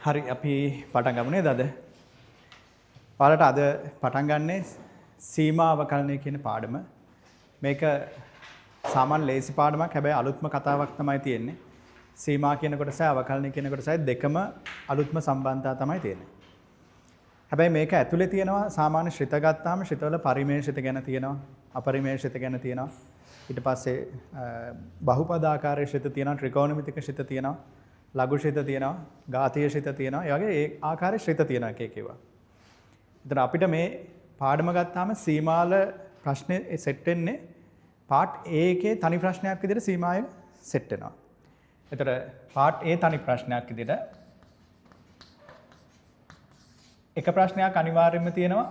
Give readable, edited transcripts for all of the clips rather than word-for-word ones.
හරි අපි පටන් ගමු නේද අද? ඔයාලට අද පටන් ගන්නේ සීමා අවකලනය කියන පාඩම. මේක සාමාන්‍ය ලේසි පාඩමක්. හැබැයි අලුත්ම කතාවක් තමයි තියෙන්නේ. සීමා කියන කොටසයි අවකලනය කියන කොටසයි දෙකම අලුත්ම සම්බන්ධතාව තමයි තියෙන්නේ. හැබැයි මේක ඇතුලේ තියෙනවා සාමාන්‍ය ශ්‍රිත ගත්තාම ශ්‍රිතවල පරිමේෂිත ගැන තියෙනවා, අපරිමේෂිත ගැන තියෙනවා. ඊට පස්සේ බහුපදාකාරයේ ශ්‍රිත තියෙනවා, ත්‍රිකෝණමිතික ශ්‍රිත තියෙනවා. ලඝු ශ්‍රිත තියෙනවා, ඝාතීය ශ්‍රිත තියෙනවා. ඒ වගේ ඒ ආකාරයේ ශ්‍රිත තියෙනවා එක එක ඒවා. එතන අපිට මේ පාඩම ගත්තාම සීමාල ප්‍රශ්නේ සෙට් වෙන්නේ පාර්ට් A එකේ තනි ප්‍රශ්නයක් විදිහට සීමාවෙන් සෙට් වෙනවා. එතන පාර්ට් A තනි ප්‍රශ්නයක් විදිහට එක ප්‍රශ්නයක් අනිවාර්යයෙන්ම තියෙනවා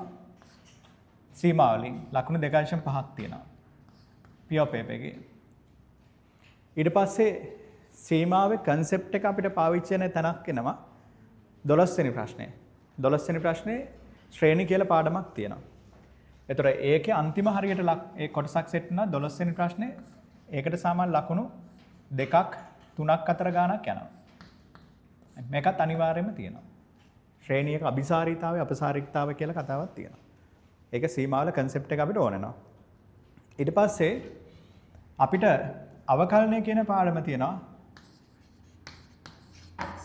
සීමාවලින් ලකුණු 2.5ක් තියෙනවා. P of A එකේ. ඊට පස්සේ සීමාවේ concept එක අපිට පාවිච්චි වෙන තැනක් එනවා 12 වෙනි ප්‍රශ්නේ. 12 වෙනි ප්‍රශ්නේ ශ්‍රේණි කියලා පාඩමක් තියෙනවා. ඒතර ඒකේ අන්තිම හරියට ඒ කොටසක් සෙට් වෙනවා 12 වෙනි ප්‍රශ්නේ. ඒකට සමාන ලකුණු 2ක් 3ක් අතර ගාණක් යනවා. මේකත් අනිවාර්යයෙන්ම තියෙනවා. ශ්‍රේණියක අபிසාරීතාවය අපසාරිකතාවය කියලා කතාවක් තියෙනවා. ඒක සීමාවල concept එක අපිට ඕන වෙනවා. ඊට පස්සේ අපිට අවකලනය කියන පාඩම තියෙනවා.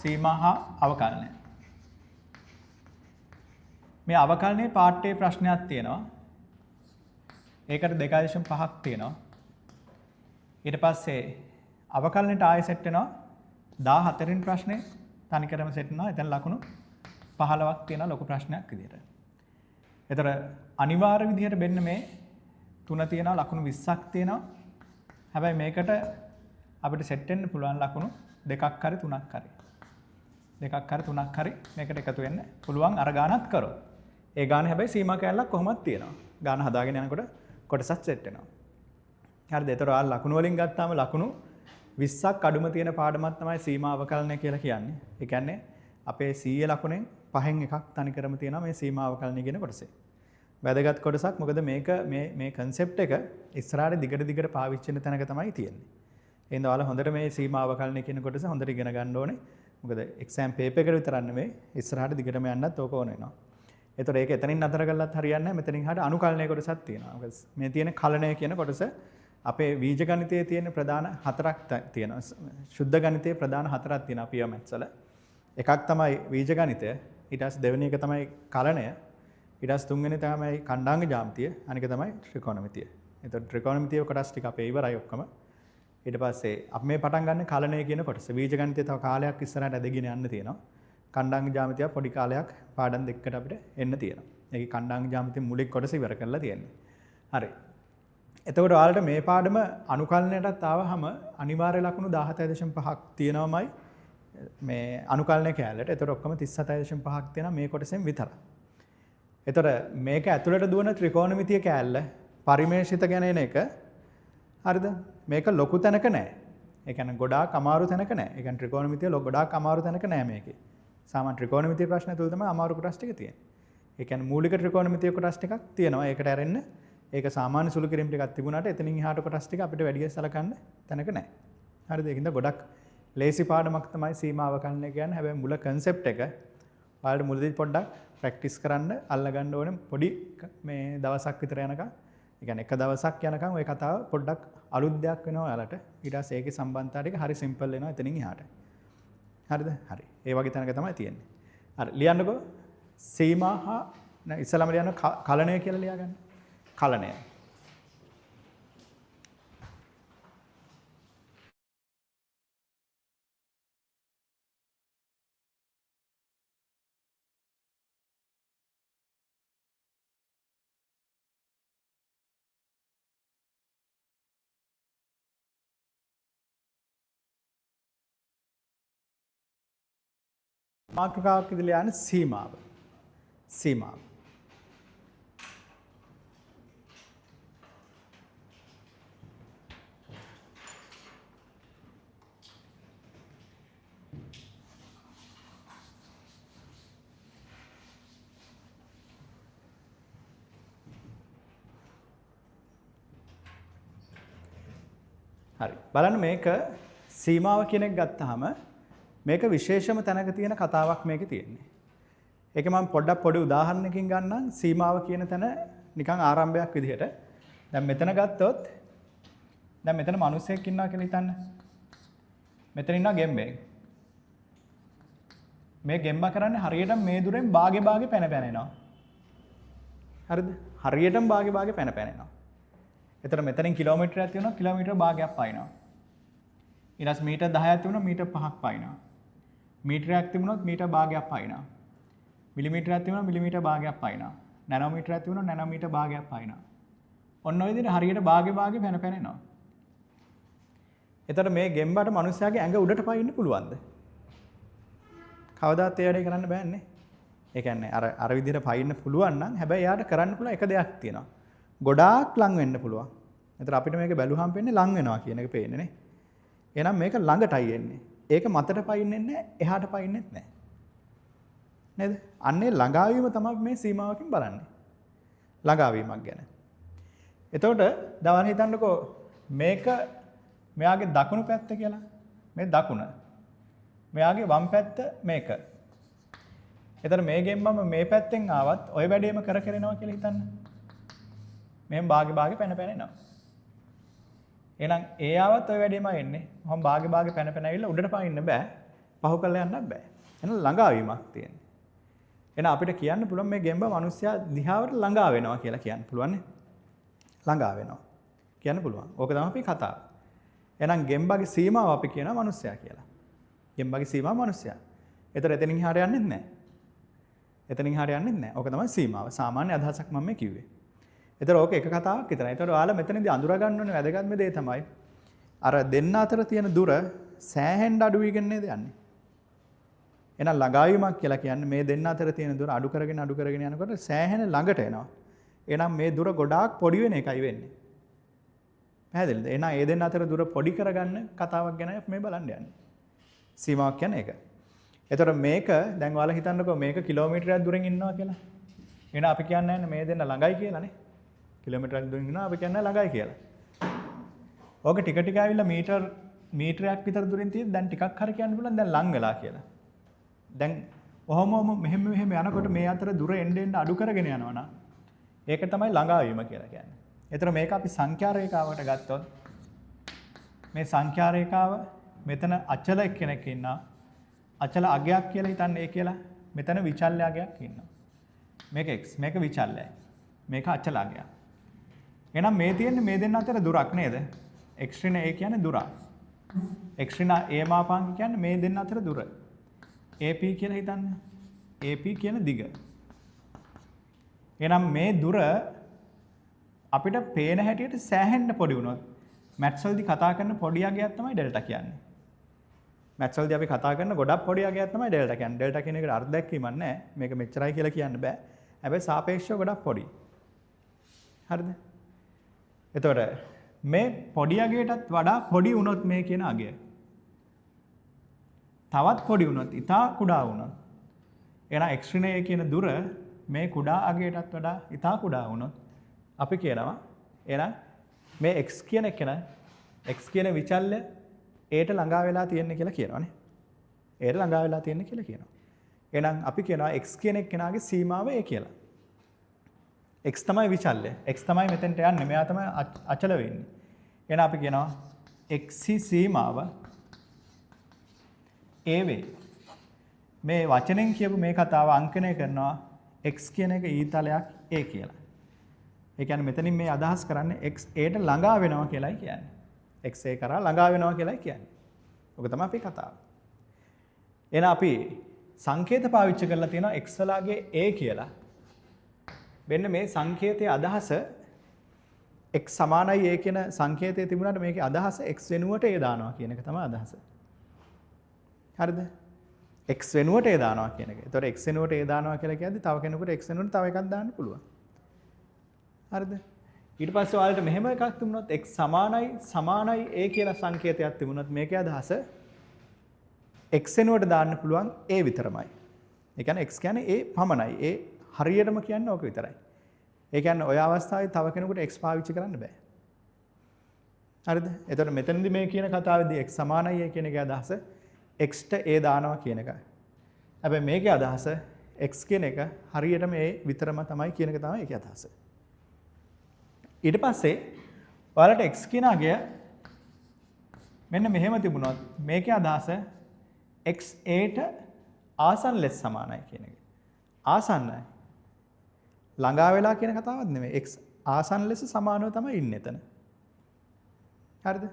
සීමා හා අවකලනය. මේ අවකලනයේ පාර්ට් A ප්‍රශ්නයක් තියෙනවා. ඒකට 2.5ක් තියෙනවා. ඊට පස්සේ අවකලනයට ආයෙ සෙට් වෙනවා 14 වෙනි ප්‍රශ්නේ තනිකරම සෙට් වෙනවා. එතන ලකුණු 15ක් තියෙනවා ලොකු ප්‍රශ්නයක් විදිහට. ඒතර අනිවාර්ය විදිහට මෙන්න මේ 3 තියෙනවා ලකුණු 20ක් තියෙනවා. හැබැයි මේකට අපිට සෙට් වෙන්න පුළුවන් ලකුණු 2ක් හරි 3ක් හරි. 2ක් හරි 3ක් හරි මේකට එකතු වෙන්න පුළුවන් අර ගානත් කරොත්. ඒ ගාන හැබැයි සීමා කැලලක් කොහොමද තියෙනවා. ගාන හදාගෙන යනකොට කොටසක් සෙට් වෙනවා. හරිද? ඒතර ඔයාලා ලකුණු වලින් ගත්තාම ලකුණු 20ක් අඩුම තියෙන පාඩමක් තමයි සීමා අවකලනය කියලා කියන්නේ. ඒ කියන්නේ අපේ 100 ලකුණෙන් 5න් එකක් තනිකරම තියෙනවා මේ සීමා අවකලනය කියන කොටසේ. වැදගත් කොටසක්. මොකද මේක මේ concept එක ඉස්සරහට දිගට පාවිච්චි වෙන තැනක තමයි තියෙන්නේ. එහෙනම් ඔයාලා හොඳට මේ සීමා අවකලනය කියන කොටස හොඳට ඉගෙන ගන්න ඕනේ. මොකද එක්සෑම් පේපර් එකට විතරක් නෙමෙයි ඉස්සරහට දිගටම යන්නත් ඕක ඕන වෙනවා. ඒතර ඒක එතනින් නතර කළත් හරියන්නේ නැහැ. මෙතනින් හරියට අනුකලනය කොටසක් තියෙනවා. මොකද මේ තියෙන කලණය කියන කොටස අපේ බීජ ගණිතයේ තියෙන ප්‍රධාන හතරක් තියෙනවා. ශුද්ධ ගණිතයේ ප්‍රධාන හතරක් තියෙනවා පිය මැත්ස් වල. එකක් තමයි බීජ ගණිතය. ඊට පස්සේ දෙවෙනි එක තමයි කලණය. ඊට පස්සේ තුන්වෙනි තමයි ඛණ්ඩාංග ජ්‍යාමිතිය. අනික තමයි ත්‍රිකෝණමිතිය. ඒතර ත්‍රිකෝණමිතිය කොටස් ටික අපේ ඉවරයි ඔක්කොම. ඊට පස්සේ අපි මේ පටන් ගන්න කලණය කියන කොටස. බීජ ගණිතය තව කාලයක් ඉස්සරහට ඇදගෙන යන්න තියෙනවා. ඛණ්ඩාංග ජ්‍යාමිතිය පොඩි කාලයක් පාඩම් දෙකකට අපිට එන්න තියෙනවා. ඒකේ ඛණ්ඩාංග ජ්‍යාමිතිය මුලික කොටස ඉවර කරලා තියෙන්නේ. හරි. එතකොට ඔයාලට මේ පාඩම අනුකලනයටත් ආවහම අනිවාර්ය ලකුණු 17.5ක් තියෙනවමයි මේ අනුකලනය කැලලට. එතකොට ඔක්කොම 37.5ක් තියෙනවා මේ කොටසෙන් විතරයි. එතකොට මේක ඇතුළට දුවන ත්‍රිකෝණමිතිය කැලල පරිමේෂිත ගැන එන එක හරිද? මේක ලොකු තැනක නැහැ. ඒ කියන්නේ ගොඩාක් අමාරු තැනක නැහැ. ඒ කියන්නේ ත්‍රිකෝණමිතිය ගොඩාක් අමාරු තැනක නැහැ මේකේ. සාමාන්‍ය ත්‍රිකෝණමිතිය ප්‍රශ්න තුල තමයි අමාරු කොටස් ටික තියෙන්නේ. ඒ කියන්නේ මූලික ත්‍රිකෝණමිතිය කොටස් ටිකක් තියෙනවා. ඒකට ඇරෙන්න ඒක සාමාන්‍ය සුළු කිරීම ටිකක් තිබුණාට එතනින් එහාට කොටස් ටික අපිට වැඩි සලකන්න තැනක නැහැ. හරිද? ඒකින්ද ගොඩක් ලේසි පාඩමක් තමයි සීමා අවකලනය කියන්නේ. හැබැයි මුල concept එක ඔයාලට මුලදී පොඩ්ඩක් ප්‍රැක්ටිස් කරන්න අල්ලගන්න ඕනේ පොඩි මේ දවසක් විතර යනකම්. ඒ කියන්නේ එක දවසක් යනකම් ওই කතාව පොඩ්ඩක් අලුත් දෙයක් වෙනවා ඔයාලට. ඊට පස්සේ ඒකේ සම්බන්ධතාව ටික හරි සිම්පල් වෙනවා එතනින් එහාට. හරිද? හරි. ඒ වගේ තැනක තමයි තියෙන්නේ. හරි. ලියන්නකෝ සීමා හා ඉස්සලම ලියන්න කලණය කියලා ලියාගන්න. කලණය. මාතෘකාවක් ඉදිරිය යන සීමාව. සීමාව. හරි. බලන්න මේක සීමාව කියන එක ගත්තාම මේක විශේෂම තැනක තියෙන කතාවක් මේකේ තියෙන්නේ. ඒක මම පොඩි උදාහරණයකින් ගන්නම් සීමාව කියන තැන නිකන් ආරම්භයක් විදිහට. දැන් මෙතන ගත්තොත් දැන් මෙතන මිනිස්සෙක් ඉන්නවා කියලා හිතන්න. මෙතන ඉන්නවා ගෙම්බෙක්. මේ ගෙම්බ කරන්නේ හරියටම මේ දුරෙන් බාගේ පැන එනවා. හරිද? හරියටම බාගේ පැන එනවා. එතන මෙතනින් කිලෝමීටරයක් තියෙනවා කිලෝමීටර භාගයක් පයින්නවා. ඊළඟ මීටර් 10ක් තිබුණා මීටර් 5ක් පයින්නවා. මීටරයක් තිබුණොත් මීටර් භාගයක් පයින්නවා. මිලිමීටරයක් තිබුණා මිලිමීටර් භාගයක් පයින්නවා. නැනෝමීටරයක් තිබුණා නැනෝමීටර් භාගයක් පයින්නවා. ඔන්න ඔය විදිහට හරියට භාගේ පැන එනවා. එතකොට මේ ගෙම්බට මිනිස්යාගේ ඇඟ උඩට පයින්න පුළුවන්ද? කවදාත් ඒ වැඩේ කරන්න බෑනේ. ඒ කියන්නේ අර විදිහට පයින්න පුළුවන් නම් හැබැයි එයාට කරන්න පුළුවන් එක දෙයක් තියෙනවා. ගොඩාක් ලං වෙන්න පුළුවන්. එතන අපිට මේක බැලුවහම පේන්නේ ලං වෙනවා කියන එක පේන්නේ නේ. එහෙනම් මේක ළඟටයි එන්නේ. ඒක මතට පයින්නෙන්නේ නැහැ, එහාට පයින්නෙත් නැහැ. නේද? අන්නේ ළඟාවීම තමයි මේ සීමාවකින් බලන්නේ. ළඟාවීමක් ගැන. එතකොට දවල් හිතන්නකෝ මේක මෙයාගේ දකුණු පැත්ත කියලා. මේ දකුණ. මෙයාගේ වම් පැත්ත මේක. එතන මේ ගෙම්බම මේ පැත්තෙන් ආවත් ඔය වැඩේම කරනවා කියලා හිතන්න. මෙහෙම බාගේ පැන එනවා. එහෙනම් ඒ ආවත් ඔය වැඩේම එන්නේ. මම බාගේ පැන ඇවිල්ලා උඩට පනින්න බෑ. පහු කරලා යන්නත් බෑ. එහෙනම් ළඟාවීමක් තියෙනවා. එහෙනම් අපිට කියන්න පුළුවන් මේ ගෙම්බ මිනිස්සයා දිහාවට ළඟා වෙනවා කියලා කියන්න පුළුවන් නේ. ළඟා වෙනවා. කියන්න පුළුවන්. ඕක තමයි අපි කතාව. එහෙනම් ගෙම්බගේ සීමාව අපි කියනවා මිනිස්සයා කියලා. ගෙම්බගේ සීමාව මිනිස්සයා. ඒතර එතනින් හරිය යන්නේ නැහැ. එතනින් හරිය යන්නේ නැහැ. ඕක තමයි සීමාව. සාමාන්‍ය අදහසක් මම මේ කිව්වේ. ඒතර ඕක එක කතාවක් විතරයි. ඒතර ඔයාලා මෙතනදී අඳුරා ගන්න ඕනේ වැදගත්ම දේ තමයි අර දෙන්න අතර තියෙන දුර සෑහෙන්න අඩු වෙගෙන නේද යන්නේ. එහෙනම් ළඟාවීමක් කියලා කියන්නේ මේ දෙන්න අතර තියෙන දුර අඩු කරගෙන යනකොට සෑහෙන ළඟට එනවා. එහෙනම් මේ දුර ගොඩාක් පොඩි වෙන එකයි වෙන්නේ. පැහැදිලිද? එහෙනම් ඒ දෙන්න අතර දුර පොඩි කරගන්න කතාවක් ගැන අපි මේ බලන්න යන්නේ. සීමාවක් කියන්නේ ඒක. ඒතර මේක දැන් ඔයාලා හිතන්නකෝ මේක කිලෝමීටරයක් දුරින් ඉන්නවා කියලා. එහෙනම් අපි කියන්නේ මේ දෙන්න ළඟයි කියලානේ. කිලෝමීටරයක් දුරින් ඉන්නවා අපි කියන්නේ ළඟයි කියලා. ඕක ටික ඇවිල්ලා මීටරයක් විතර දුරින් තියෙද්දි දැන් ටිකක් හරි කියන්න පුළුවන් දැන් ලං වෙලා කියලා. දැන් ඔහොම මෙහෙම යනකොට මේ අතර දුර එන්න අඩු කරගෙන යනවා නම් ඒක තමයි ළඟාවීම කියලා කියන්නේ. ඒතර මේක අපි සංඛ්‍යා රේඛාවකට ගත්තොත් මේ සංඛ්‍යා රේඛාව මෙතන අචල කෙනෙක් ඉන්නවා. අචල අගයක් කියලා හිතන්නේ ඒ කියලා. මෙතන විචල්්‍ය අගයක් ඉන්නවා. මේක x මේක විචල්්‍යයි. මේක අචල අගයක්. එහෙනම් මේ තියෙන්නේ මේ දෙන්න අතර දුරක් නේද? x ඍණ a කියන්නේ දුර. x ඍණ a මාපාංක කියන්නේ මේ දෙන්න අතර දුර. AP කියලා හිතන්න. AP කියන දිග. එහෙනම් මේ දුර අපිට පේන හැටියට සෑහෙන්න පොඩි වුණොත් මැත්ස් වලදී කතා කරන පොඩි අගයක් තමයි ඩෙල්ටා කියන්නේ. මැත්ස් වලදී අපි කතා කරන ගොඩක් පොඩි අගයක් තමයි ඩෙල්ටා කියන්නේ. ඩෙල්ටා කියන එකට අර්ථ දැක්වීමක් නැහැ. මේක මෙච්චරයි කියලා කියන්න බෑ. හැබැයි සාපේක්ෂව ගොඩක් පොඩි. හරිද? එතකොට මේ පොඩි අගයටත් වඩා පොඩි වුණොත් මේ කියන අගය. තවත් පොඩි වුණොත් ඉතා කුඩා වුණොත් එහෙනම් x ඍණ a කියන දුර මේ කුඩා අගයටත් වඩා ඉතා කුඩා වුණොත් අපි කියනවා එහෙනම් මේ x කියන විචල්්‍ය aට ළඟා වෙලා තියෙන්නේ කියලා කියනවානේ. aට ළඟා වෙලා තියෙන්නේ කියලා කියනවා. එහෙනම් අපි කියනවා x කියන එක්කෙනාගේ සීමාව a කියලා. x තමයි විචල්්‍ය. x තමයි මෙතෙන්ට යන්නේ. මෙයා තමයි අචල වෙන්නේ. එහෙනම් අපි කියනවා x සීමාව a වේ. මේ වචනෙන් කියපු මේ කතාව අංකණය කරනවා x කියන එක ඊතලයක් a කියලා. ඒ කියන්නේ මෙතනින් මේ අදහස් කරන්නේ x a ට ළඟා වෙනවා කියලායි කියන්නේ. x a කරා ළඟා වෙනවා කියලායි කියන්නේ. ඔක තමයි අපේ කතාව. එහෙනම් අපි සංකේත පාවිච්චි කරලා තියෙනවා x වලාගේ a කියලා. මෙන්න මේ සංකේතයේ අදහස x සමානයි a කියන සංකේතය තිබුණාට මේකේ අදහස x වෙනුවට a දානවා කියන එක තමයි අදහස. හරිද? x වෙනුවට a දානවා කියන එක. ඒතකොට x වෙනුවට a දානවා කියලා කියද්දි තව කෙනෙකුට x වෙනුවට තව එකක් දාන්න පුළුවන්. හරිද? ඊට පස්සේ ඔයාලට මෙහෙම එකක් තිබුණොත් x සමානයි a කියලා සංකේතයක් තිබුණොත් මේකේ අදහස x වෙනුවට දාන්න පුළුවන් a විතරමයි. ඒ කියන්නේ x කියන්නේ a පමණයි. a හරියටම කියන්නේ ඕක විතරයි. ඒ කියන්නේ ඔය අවස්ථාවේ තව කෙනෙකුට x පාවිච්චි කරන්න බෑ. හරිද? එතකොට මෙතනදී මේ කියන කතාවේදී x සමානයි a කියන එකේ අදහස x ට a දානවා කියන එක. හැබැයි මේකේ අදහස x කියන එක හරියටම a විතරම තමයි කියන එක තමයි ඒකේ අදහස. ඊට පස්සේ ඔයාලට x කියන අගය මෙන්න මෙහෙම තිබුණොත් මේකේ අදහස x a ට ආසන්න ලෙස සමානයි කියන එක. ආසන්නයි. ළඟා වෙලා කියන කතාවක් නෙමෙයි. x ආසන්න ලෙස සමානව තමයි ඉන්නේ එතන. හරිද?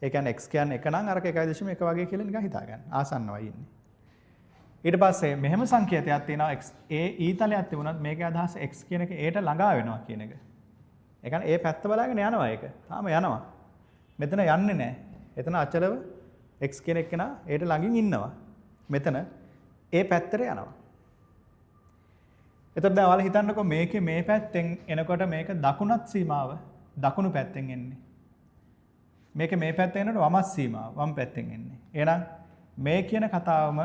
ඒ කියන්නේ x කියන්නේ 1 නම් අරක 1.1 වගේ කියලා නිකන් හිතා ගන්න. ආසන්නවයි ඉන්නේ. ඊට පස්සේ මෙහෙම සංකේතයක් තියෙනවා x a ඊතලයක් තිබුණත් මේකේ අදහස x කියන එක a ට ළඟා වෙනවා කියන එක. ඒ කියන්නේ a පැත්ත බලාගෙන යනවා ඒක. තාම යනවා. මෙතන යන්නේ නැහැ. එතන අචලව x කියන එක නා a ට ළඟින් ඉන්නවා. මෙතන a පැත්තට යනවා. එතකොට දැන් ඔයාලා හිතන්නකෝ මේකේ මේ පැත්තෙන් එනකොට මේක දකුණත් සීමාව දකුණු පැත්තෙන් එන්නේ. මේක මේ පැත්තෙන් එනකොට වමත් සීමාව වම් පැත්තෙන් එන්නේ. එහෙනම් මේ කියන කතාවම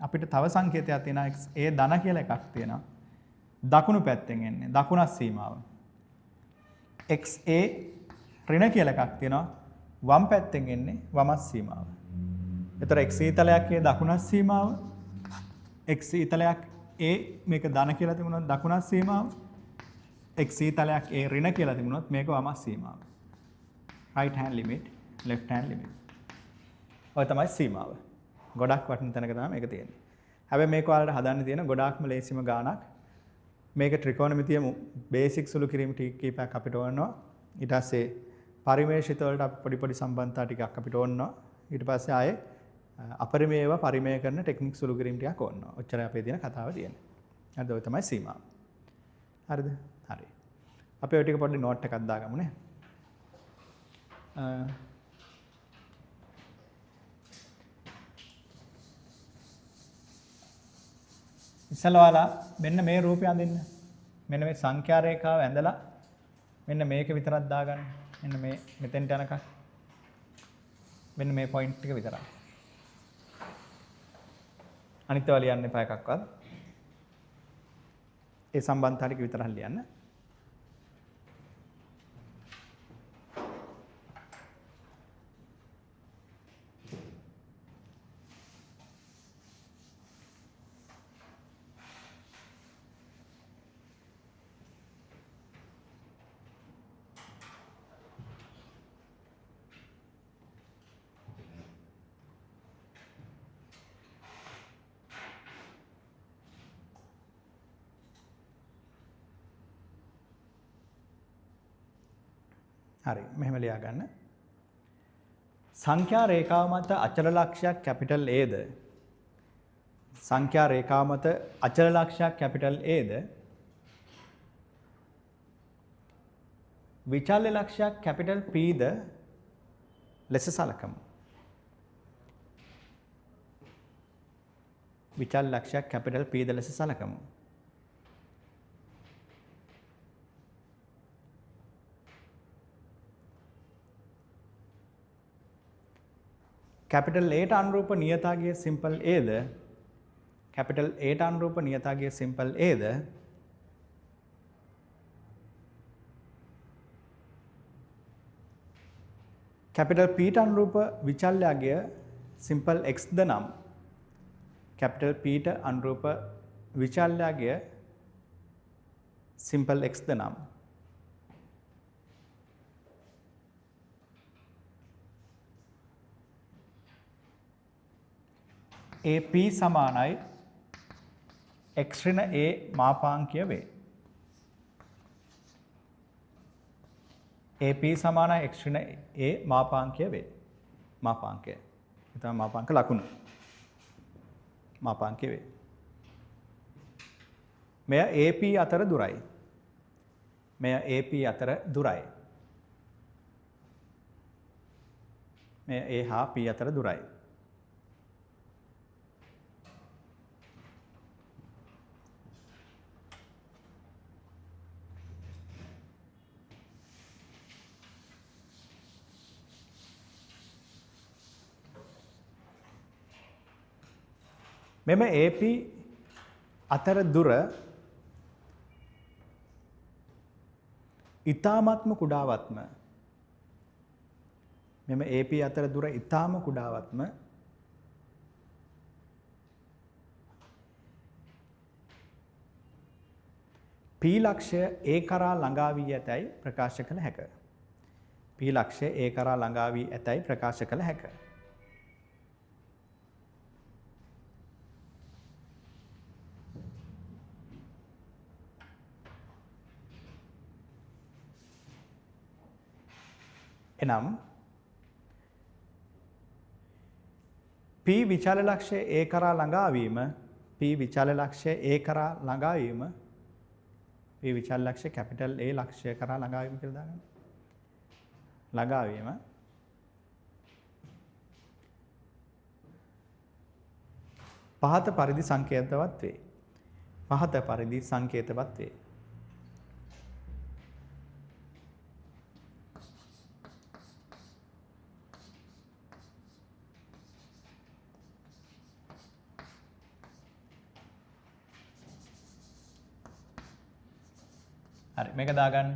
අපිට තව සංකේතයක් තියෙනවා x a ධන කියලා එකක් තියෙනවා. දකුණු පැත්තෙන් එන්නේ දකුණත් සීමාව. x a ඍණ කියලා එකක් තියෙනවා. වම් පැත්තෙන් එන්නේ වමත් සීමාව. එතකොට x ඊතලයක් a දකුණත් සීමාව. x ඊතලයක් a මේක ධන කියලා තිබුණොත් දකුණත් සීමාව. x ඊතලයක් a ඍණ කියලා තිබුණොත් මේක වමත් සීමාව. right hand limit left hand limit. ඔය තමයි සීමාව. ගොඩක් වටින තැනක තමයි මේක තියෙන්නේ. හැබැයි මේක ඔයාලට හදන්න තියෙන ගොඩාක්ම ලේසිම ගානක්. මේක ත්‍රිකෝණමිතිය බේසික් සුළු කිරීම කීපයක් අපිට ඕනනවා. ඊට පස්සේ පරිමේෂිත වලට අපි පොඩි සම්බන්ධතා ටිකක් අපිට ඕනනවා. ඊට පස්සේ ආයේ අපරිමේයව පරිමේය කරන ටෙක්නික් සුළු කිරීම ටිකක් ඕනනවා. ඔච්චරයි අපේ තියෙන කතාව තියෙන්නේ. හරිද? ඔය තමයි සීමාව. හරිද? හරි. අපි ඔය ටික පොඩි නෝට් එකක් දාගමු නේ. ඉස්සලවාලා මෙන්න මේ රූපය අඳින්න. මෙන්න මේ සංඛ්‍යා රේඛාව ඇඳලා මෙන්න මේක විතරක් දාගන්න. මෙන්න මේ මෙතෙන්ට යනකම්. මෙන්න මේ පොයින්ට් ටික විතරයි. අනිත් ඒවා ලියන්න එපා එකක්වත්. ඒ සම්බන්ධතා ටික විතරක් ලියන්න. හරි මෙහෙම ලියා ගන්න. සංඛ්‍යා රේඛාව මත අචල ලක්ෂයක් කැපිටල් A ද සංඛ්‍යා රේඛාව මත අචල ලක්ෂයක් කැපිටල් A ද විචල්්‍ය ලක්ෂයක් කැපිටල් P ද ලෙස සලකමු. විචල්්‍ය ලක්ෂයක් කැපිටල් P ද ලෙස සලකමු. कैपिटल A ට අනුරූප නියතාගයේ සිම්පල් A ද कैपिटल A ට අනුරූප නියතාගයේ සිම්පල් A ද कैपिटल P ට අනුරූප විචල්්‍යගය සිම්පල් X ද නම් कैपिटल P ට අනුරූප විචල්්‍යගය සිම්පල් X ද නම් AP සමානයි x ඍණ a මාපාංකය වේ. AP සමානයි x ඍණ a මාපාංකය වේ. මාපාංකය. ඒ තමයි මාපාංක ලකුණ. මාපාංකය වේ. මෙය AP අතර දුරයි. මෙය AP අතර දුරයි. මෙය A හා P අතර දුරයි. මෙම AP අතර දුර ඊ타මත්ම කුඩාවත්ම මෙම AP අතර දුර ඊ타ම කුඩාවත්ම P ලක්ෂය A කරා ළඟා වී ඇතැයි ප්‍රකාශ කළ හැක. P ලක්ෂය A කරා ළඟා වී ඇතැයි ප්‍රකාශ කළ හැක. එනම් P විචාල ලක්ෂය A කරා ළඟා වීම P විචාල ලක්ෂය A කරා ළඟා වීම P විචාල ලක්ෂය කැපිටල් A ලක්ෂය කරා ළඟා වීම කියලා දාගන්න. ළඟා වීම පහත පරිදි සංකේතවත් වේ. පහත පරිදි සංකේතවත් වේ. හරි මේක දාගන්න.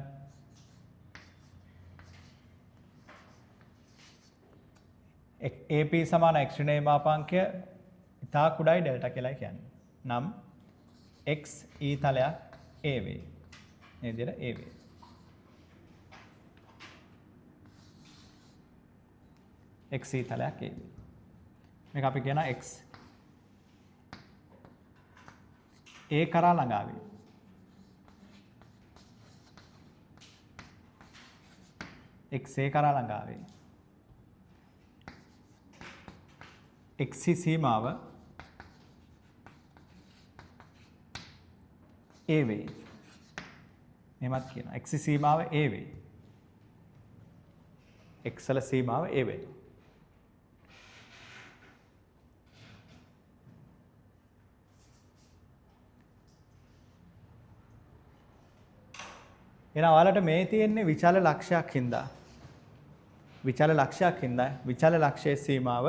AP සමාන x ඍණ a මාපාංකය ඉතා කුඩායි ඩෙල්ටා කියලා කියන්නේ. නම් x e තලයක් a වේ. මේ විදිහට a වේ. x e තලයක් a වේ. මේක අපි කියනවා x a කරා ළඟා වේ. x a කරා ළඟා වේ. x සීමාව a වේ. මෙහෙමත් කියනවා x සීමාව a වේ. x වල සීමාව a වේ. එහෙනම් ඔයාලට මේ තියෙන්නේ විචාල ලක්ෂයක් හින්දා. විචාල ලක්ෂයක් හින්දා විචාල ලක්ෂයේ සීමාව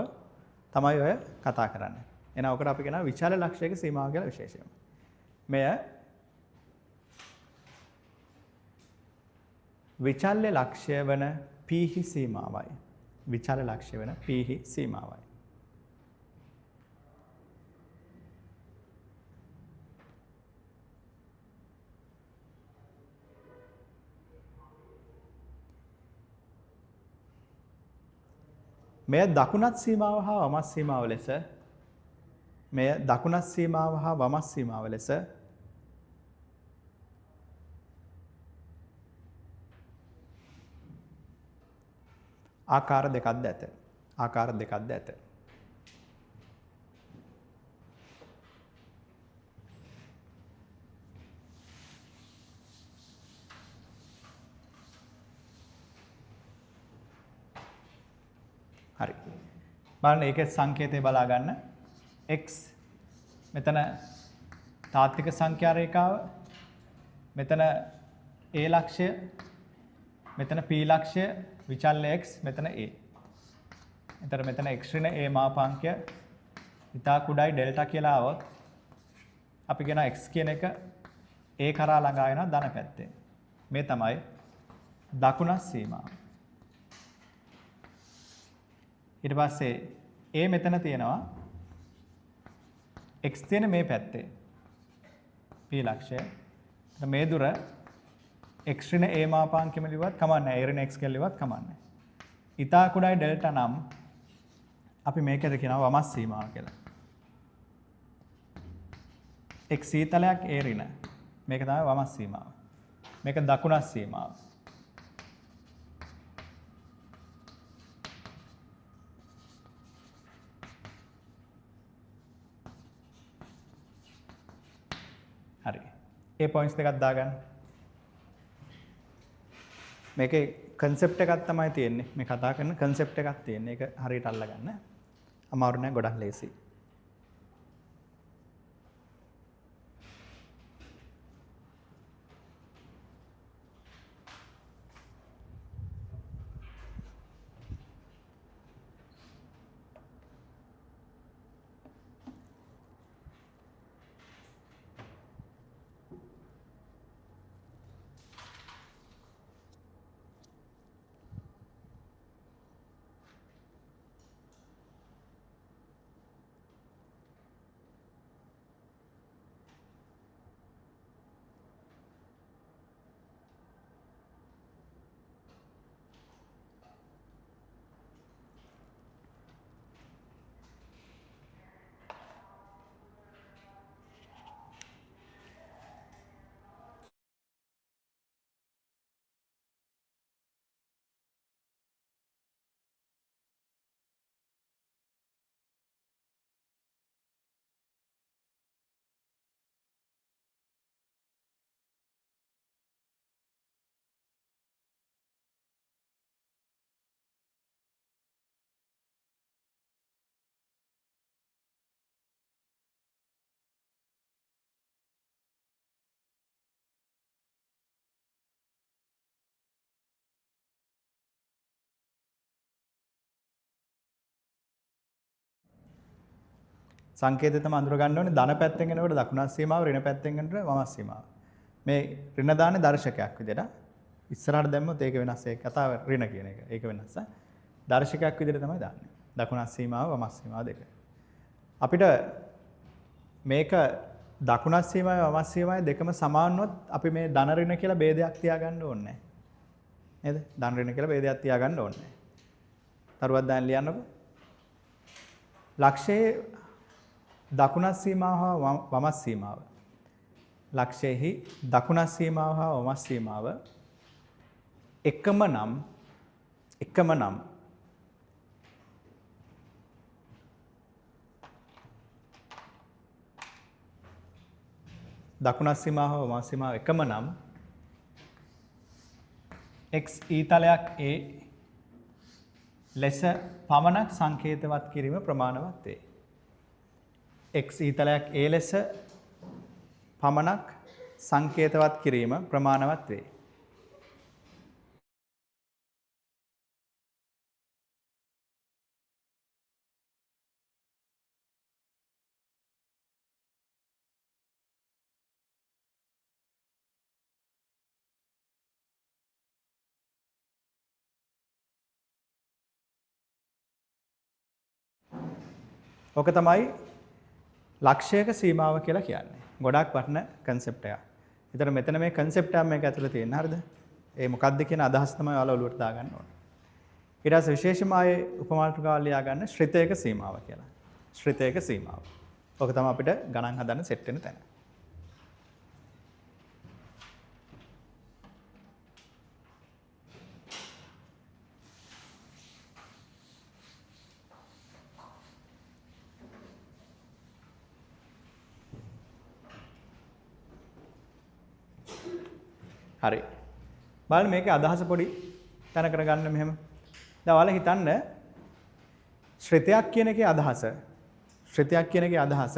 තමයි ඔය කතා කරන්නේ. එහෙනම් ඔකට අපි කියනවා විචාල ලක්ෂයක සීමාව කියලා විශේෂයෙන්. මෙය විචාල්‍ය ලක්ෂය වන p හි සීමාවයි. විචාල ලක්ෂය වන p හි සීමාවයි. මෙය දකුණත් සීමාව හා වමත් සීමාව ලෙස මෙය දකුණත් සීමාව හා වමත් සීමාව ලෙස ආකාර දෙකක්ද ඇත. ආකාර දෙකක්ද ඇත. හරි. බලන්න ඒකේ සංකේතය බලා ගන්න. x මෙතන තාත්වික සංඛ්‍යා රේඛාව මෙතන a ලක්ෂය මෙතන p ලක්ෂය විචල්‍ය x මෙතන a. එතන මෙතන x ඍණ a මාපාංකය ඉතා කුඩායි ඩෙල්ටා කියලා આવොත් අපි කියන x කියන එක a කරා ළඟා වෙනවා ධන පැත්තෙන්. මේ තමයි දකුණ සීමාව. ඊට පස්සේ a මෙතන තියෙනවා x තියෙන මේ පැත්තේ p ලක්ෂය. මේ දුර x ඍණ a මාපාංකෙම ලිව්වත් කමන්නේ a ඍණ x කියලා ලිව්වත් කමන්නේ. ඉතා කුඩායි ඩෙල්ටා නම් අපි මේකද කියනවා වමස් සීමාව කියලා. x සීතලයක් a ඍණ මේක තමයි වමස් සීමාව. මේක දකුණස් සීමාව. හරි. ඒ පොයින්ට්ස් දෙකක් දාගන්න. මේකේ concept එකක් තමයි තියෙන්නේ. මේ කතා කරන concept එකක් තියෙන්නේ. ඒක හරියට අල්ලගන්න. අමාරු නෑ ගොඩක් ලේසි. සංකේතය තමයි අඳුර ගන්න ඕනේ ධන පැත්තෙන් එනකොට දකුණස් සීමාව ඍණ පැත්තෙන් එනකොට වමස් සීමාව. මේ ඍණ දාන්නේ දර්ශකයක් විදිහට. ඉස්සරහට දැම්මොත් ඒක වෙනස්. ඒක කතාව ඍණ කියන එක. ඒක වෙනස්. දර්ශකයක් විදිහට තමයි දාන්නේ. දකුණස් සීමාව වමස් සීමාව දෙක. අපිට මේක දකුණස් සීමාවයි වමස් සීමාවයි දෙකම සමානවොත් අපි මේ ධන ඍණ කියලා ભેදයක් තියාගන්න ඕනේ නැහැ. නේද? ධන ඍණ කියලා ભેදයක් තියාගන්න ඕනේ නැහැ. තරුවක් දාන්න ලියන්නකො. ලක්ෂයේ දකුණස් සීමාව හා වමස් සීමාව. ලක්ෂයේහි දකුණස් සීමාව හා වමස් සීමාව එකම නම් දකුණස් සීමාව හා වමස් සීමාව එකම නම් x ඊතලයක් a ලෙස පමණක් සංකේතවත් කිරීම ප්‍රමාණවත් වේ. x ඊතලයක් a ලෙස පමණක් සංකේතවත් කිරීම ප්‍රමාණවත් වේ. ඔක තමයි ලක්ෂයක සීමාව කියලා කියන්නේ. ගොඩාක් වටින concept එකක්. ඒතර මෙතන මේ concept එක මේක ඇතුළේ තියෙන හරිද? ඒ මොකක්ද කියන අදහස තමයි ඔයාලා ඔලුවට දාගන්න ඕනේ. ඊට පස්සේ විශේෂම ආයේ උපමාත්‍රකාව ලියා ගන්න ශ්‍රිතයක සීමාව කියලා. ශ්‍රිතයක සීමාව. ඔක තමයි අපිට ගණන් හදන්න සෙට් වෙන තැන. හරි. බලන්න මේකේ අදහස පොඩි තැනකට ගන්න මෙහෙම. දැන් ඔයාලා හිතන්න ශ්‍රිතයක් කියන එකේ අදහස. ශ්‍රිතයක් කියන එකේ අදහස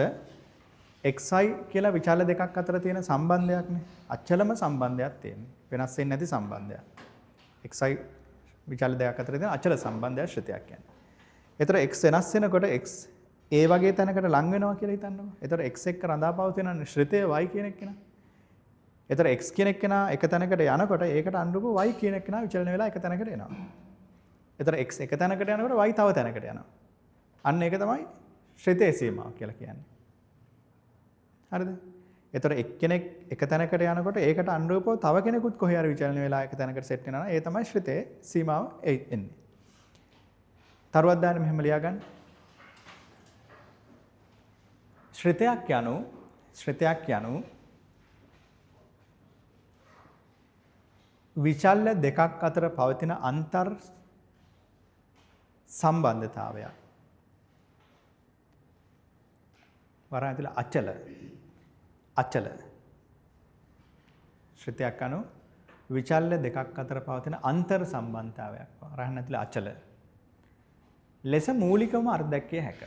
xi කියලා විචාල දෙකක් අතර තියෙන සම්බන්ධයක්නේ. අචලම සම්බන්ධයක් තියෙනවා. වෙනස් වෙන්නේ නැති සම්බන්ධයක්. xi විචාල දෙකක් අතර තියෙන අචල සම්බන්ධයක් ශ්‍රිතයක් කියන්නේ. ඒතර x වෙනස් වෙනකොට x a වගේ තැනකට ලං වෙනවා කියලා හිතන්නකෝ. ඒතර x එක්ක රඳාපවතින ශ්‍රිතය y කියන එක නේ. එතකොට x කියන එක්කෙනා එක තැනකට යනකොට ඒකට අනුරූප y කියන එක්කෙනා විචලන වෙලා එක තැනකට එනවා. එතකොට x එක තැනකට යනකොට y තව තැනකට යනවා. අන්න ඒක තමයි ශ්‍රිතේ සීමාව කියලා කියන්නේ. හරිද? එතකොට එක්කෙනෙක් එක තැනකට යනකොට ඒකට අනුරූපව තව කෙනෙකුත් කොහේ හරි විචලන වෙලා එක තැනකට සෙට් වෙනවා. ඒ තමයි ශ්‍රිතේ සීමාව එන්නේ. තරුවක් දාන්න මෙහෙම ලියා ගන්න. ශ්‍රිතයක් යනු විචල්‍ය දෙකක් අතර පවතින අන්තර් සම්බන්ධතාවයක්. වරන් ඇතුළේ අචල ශ්‍රිතයක් අනු විචල්‍ය දෙකක් අතර පවතින අන්තර් සම්බන්ධතාවයක්. වරන් ඇතුළේ අචල ලෙස මූලිකවම අර්ථදැක්විය හැක.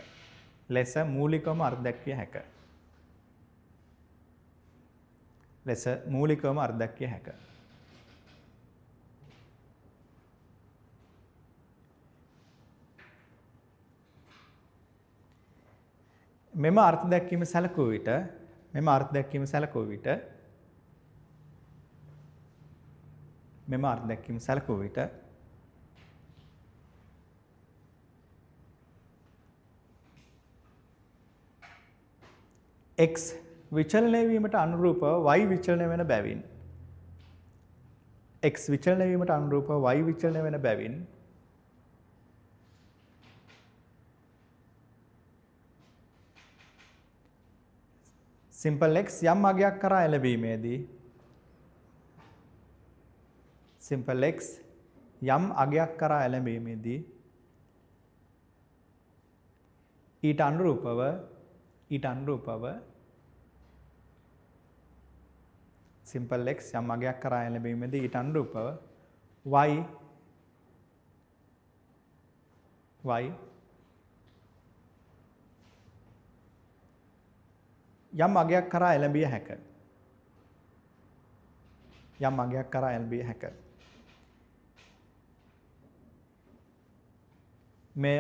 මෙම අර්ථ දැක්වීම සැලකුව විට x විචලනය වීමට අනුරූපව y විචලනය වෙන බැවින් simple x යම් අගයක් කරා එළඹීමේදී ඊට අනුරූපව simple x යම් අගයක් කරා එළඹීමේදී ඊට අනුරූපව y යම් අගයක් කරා එළඹිය හැක. මෙය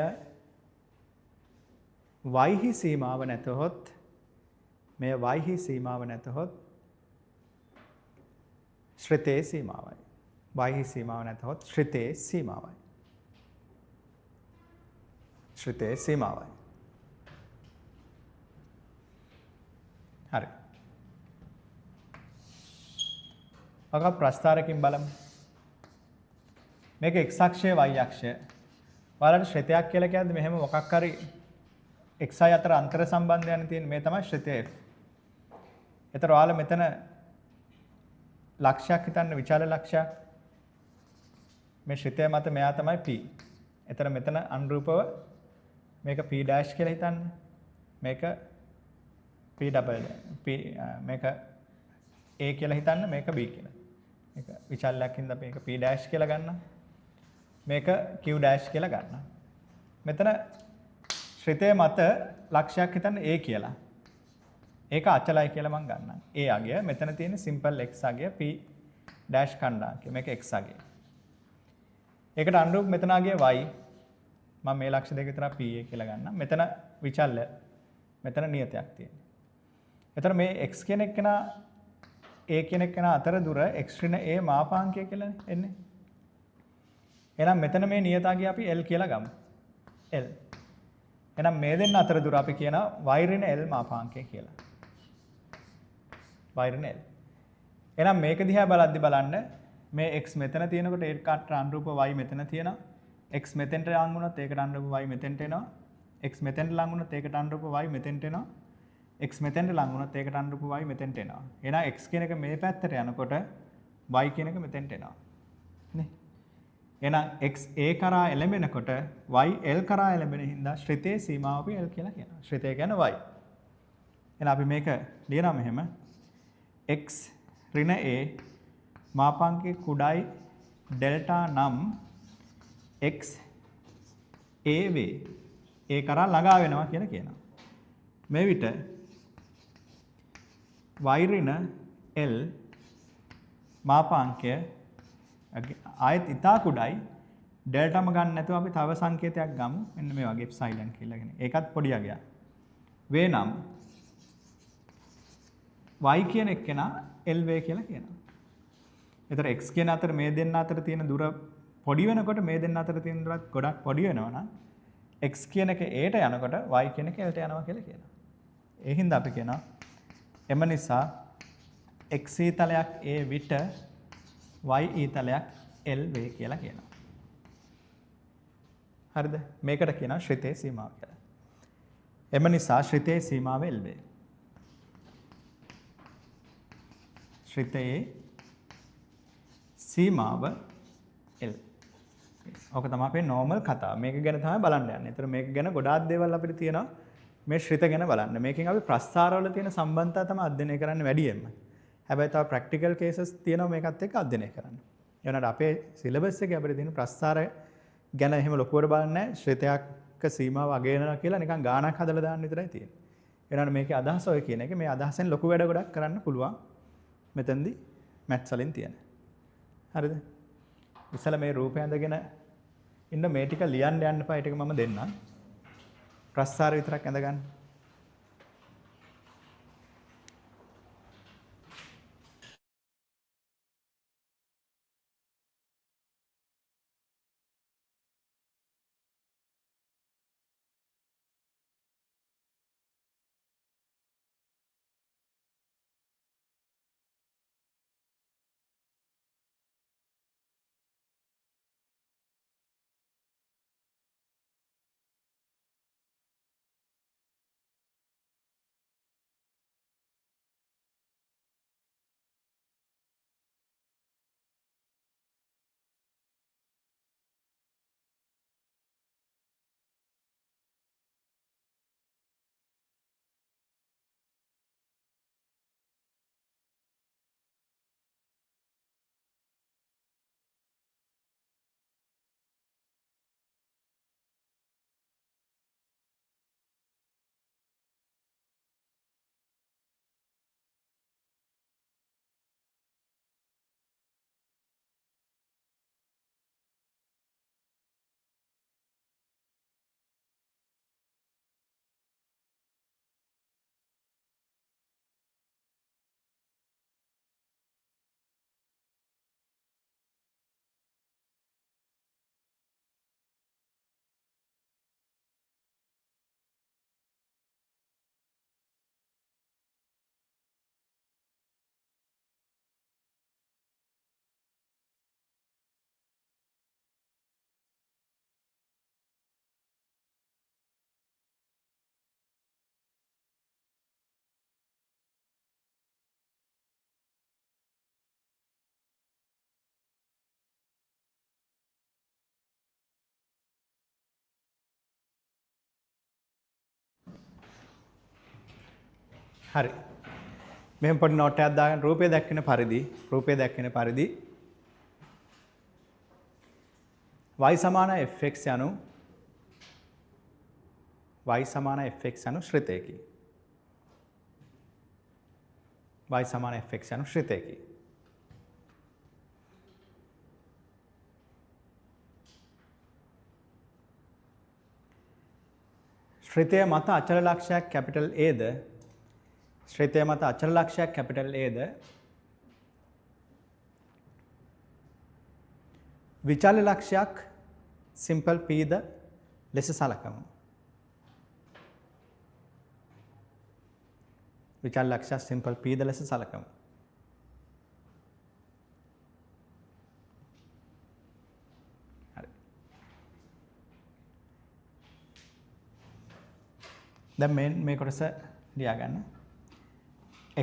වයිහි සීමාව නැතහොත් මේ වයිහි සීමාව නැතහොත් ශ්‍රිතේ සීමාවයි. වයිහි සීමාව නැතහොත් ශ්‍රිතේ සීමාවයි. ශ්‍රිතේ සීමාවයි. හරි. අක ප්‍රස්ථාරකින් බලමු. මේක x අක්ෂය y අක්ෂය. ඔයාලට ශ්‍රිතයක් කියලා කියන්නේ මෙහෙම මොකක් හරි xi අතර අන්තර් සම්බන්ධයන් තියෙන මේ තමයි ශ්‍රිතය f. ඒතර ඔයාලා මෙතන ලක්ෂයක් හිතන්න විචාල ලක්ෂයක්. මේ ශ්‍රිතය මත මෙයා තමයි p. ඒතර මෙතන අනුරූපව මේක p dash කියලා හිතන්න. මේක p double මේක a කියලා හිතන්න මේක b කියලා. මේක විචාලයක් හින්දා මේක p dash කියලා ගන්නවා. මේක q dash කියලා ගන්නවා. මෙතන ශ්‍රිතය මත ලක්ෂයක් හිතන්න a කියලා. ඒක අචලයි කියලා මම ගන්නම්. a අගය මෙතන තියෙන simple x අගය p dash කණ්ඩායමක මේක x අගය. ඒකට අනුරූප මෙතන අගය y මම මේ ලක්ෂ දෙක විතර pa කියලා ගන්නම්. මෙතන විචල්‍ය මෙතන නියතයක් තියෙනවා. එතන මේ x කියන එක්කෙනා a කියන එක්කෙනා අතර දුර x ඍණ a මාපාංකය කියලා එන්නේ. එහෙනම් මෙතන මේ නියතාගය අපි l කියලා ගමු. l. එහෙනම් මේ දෙන්න අතර දුර අපි කියනවා y ඍණ l මාපාංකය කියලා. y ඍණ l. එහෙනම් මේක දිහා බලද්දි බලන්න මේ x මෙතන තියෙනකොට ඒකට අනුරූප y මෙතන තියෙනවා. x මෙතෙන්ට ලං වුණොත් ඒකට අනුරූප y මෙතෙන්ට එනවා. x මෙතෙන්ට ලං වුණොත් ඒකට අනුරූප y මෙතෙන්ට එනවා. x මෙතෙන්ට ලං වුණොත් ඒකට අනුරූප y මෙතෙන්ට එනවා. එහෙනම් x කියන එක මේ පැත්තට යනකොට y කියන එක මෙතෙන්ට එනවා. නේ? එහෙනම් x a කරා එළඹෙනකොට y l කරා එළඹෙන හින්දා ශ්‍රිතේ සීමාව අපි l කියලා කියනවා. ශ්‍රිතය කියන්නේ y. එහෙනම් අපි මේක ලියනවා මෙහෙම x ඍණ a මාපාංකයේ කුඩායි ඩෙල්ටා නම් x a වේ. a කරා ළඟා වෙනවා කියලා කියනවා. මේ විට y ඍණ l මාපාංකය ආයත ඉතා කුඩායි ඩෙල්ටාම ගන්න නැතුව අපි තව සංකේතයක් ගමු. මෙන්න මේ වගේ එප්සයිලන් කියලාගෙන. ඒකත් පොඩි අගයක්. වේ නම් y කියන එක්කෙනා l වේ කියලා කියනවා. ඒතර x කියන අතර මේ දෙන්න අතර තියෙන දුර පොඩි වෙනකොට මේ දෙන්න අතර තියෙන දුරත් ගොඩක් පොඩි වෙනවා නම් x කියන එක a ට යනකොට y කියන එක l ට යනවා කියලා කියනවා. ඒ හින්දා අපි කියනවා එම නිසා x ඊතලයක් a විට y ඊතලයක් l වේ කියලා කියනවා. හරිද? මේකට කියනවා ශ්‍රිතේ සීමාව කියලා. එම නිසා ශ්‍රිතේ සීමාව l වේ. ශ්‍රිතයේ සීමාව l. ඕක තමයි අපේ normal කතාව. මේක ගැන තමයි බලන්න යන්නේ. ඒතර මේක ගැන ගොඩාක් දේවල් අපිට තියෙනවා මේ ශ්‍රිත ගැන බලන්න. මේකෙන් අපි ප්‍රස්ථාරවල තියෙන සම්බන්ධතා තමයි අධ්‍යයනය කරන්න වැඩියෙන්ම. හැබැයි තව ප්‍රැක්ටිකල් කේසස් තියෙනවා මේකත් එක්ක අධ්‍යයනය කරන්න. ඒ වුණාට අපේ සිලබස් එකේ අපිට තියෙන ප්‍රස්ථාර ගැන එහෙම ලොකුවට බලන්නේ නැහැ. ශ්‍රිතයක සීමාව අගයනවා කියලා නිකන් ගාණක් හදලා දාන්න විතරයි තියෙන්නේ. ඒ වුණාට මේකේ අදහස ඔය කියන එක මේ අදහසෙන් ලොකු වැඩ ගොඩක් කරන්න පුළුවන්. මෙතෙන්දී මැත්ස් වලින් තියෙන. හරිද? ඉස්සලා මේ රූපය ඇඳගෙන ඉන්න මේ ටික ලියන්න යන්න එපා. ඒ ටික මම දෙන්නම්. ප්‍රස්ථාර විතරක් ඇඳගන්න. හරි. මෙහෙම පොඩි නෝට් එකක් දාගන්න රූපය දැක්වෙන පරිදි y සමාන fx යනු ශ්‍රිතයකි. y සමාන fx යනු ශ්‍රිතයකි. ශ්‍රිතය මත අචල ලක්ෂයක් කැපිටල් Aද විචල්‍ය ලක්ෂයක් සිම්පල් Pද ලෙස සලකමු. විචල්‍ය ලක්ෂයක් සිම්පල් Pද ලෙස සලකමු. හරි. දැන් මේ කොටස ලියා ගන්න.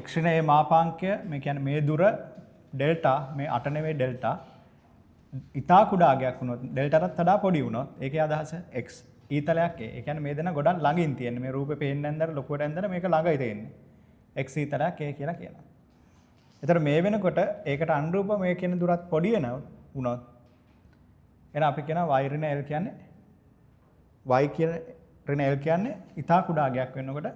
x ඍණයේ මාපාංකය මේ කියන්නේ මේ දුර ඩෙල්ටා මේ 8 නෙවෙයි ඩෙල්ටා ඉතා කුඩා අගයක් වුණොත් ඩෙල්ටාටත් වඩා පොඩි වුණොත් ඒකේ අදහස x ඊතලයක් ඒ කියන්නේ මේ දෙන ගොඩක් ළඟින් තියෙන්නේ මේ රූපේ පේන්නේ නැන්දර ලොකුවට ඇන්දර මේක ළඟයි තියෙන්නේ x ඊතලයක් ඒ කියලා කියනවා. ඒතර මේ වෙනකොට ඒකට අනුරූප මේ කියන දුරත් පොඩි වුණොත් එහෙනම් අපි කියනවා y ඍණ l කියන්නේ y කියන ඍණ l කියන්නේ ඉතා කුඩා අගයක් වෙනකොට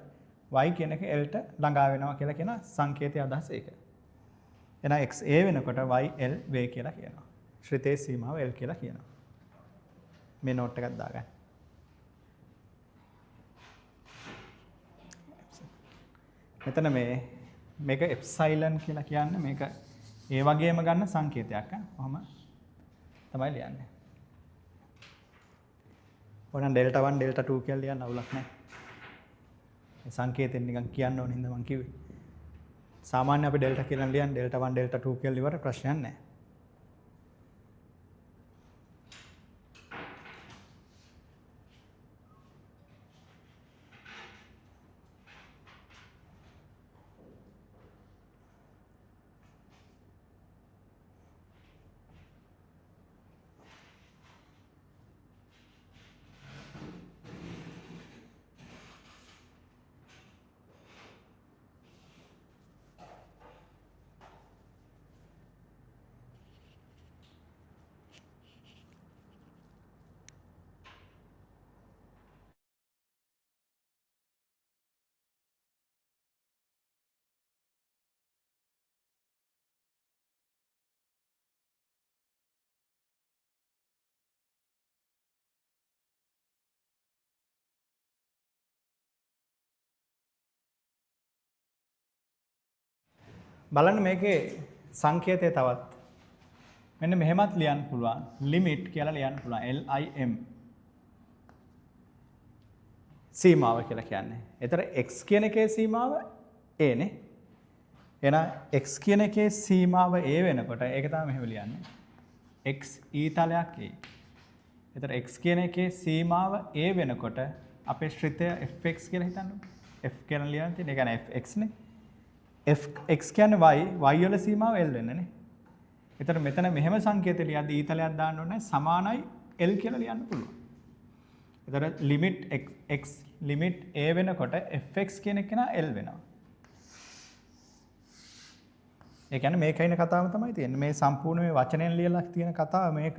y කියන එක l ට ළඟා වෙනවා කියලා කියන සංකේතයේ අදහස ඒක. එහෙනම් x a වෙනකොට y l වේ කියලා කියනවා. ශ්‍රිතයේ සීමාව L කියලා කියනවා. මේ නෝට් එකක් දාගන්න. මෙතන මේක එප්සයිලන් කියලා කියන්නේ මේක ඒ වගේම ගන්න සංකේතයක්. කොහොම තමයි ලියන්නේ. ඕනනම් ඩෙල්ටා 1 ඩෙල්ටා 2 කියලා ලියන්න අවුලක් නැහැ. මේ සංකේතෙන් නිකන් කියන්න ඕන හින්දා මම කිව්වේ. සාමාන්‍ය අපි ඩෙල්ටා කියලා ලියන්නේ ඩෙල්ටා 1 ඩෙල්ටා 2 කියලා ඉවර ප්‍රශ්නයක් නැහැ. බලන්න මේකේ සංකේතය තවත් මෙන්න මෙහෙමත් ලියන්න පුළුවන් limit කියලා ලියන්න පුළුවන් lim සීමාව කියලා කියන්නේ. ඒතර x කියන එකේ සීමාව a නේ. එහෙනම් x කියන එකේ සීමාව a වෙනකොට ඒක තමයි මෙහෙම ලියන්නේ. x ඊතලයක් a. ඒතර x කියන එකේ සීමාව a වෙනකොට අපේ ශ්‍රිතය fx කියලා හිතන්න. f කියලා ලියන්න තියෙන. ඒ කියන්නේ fx නේ. x කියන්නේ y වල සීමාව l වෙන්නනේ. ඒතර මෙතන මෙහෙම සංකේතය ලියද්දී ඊතලයක් දාන්න ඕනේ සමානයි l කියලා ලියන්න පුළුවන්. ඒතර limit a වෙනකොට fx කියන එක නා l වෙනවා. ඒ කියන්නේ මේක ඉන කතාවම තමයි තියෙන්නේ. මේ සම්පූර්ණ මේ වචනෙන් ලියලා තියෙන කතාව මේක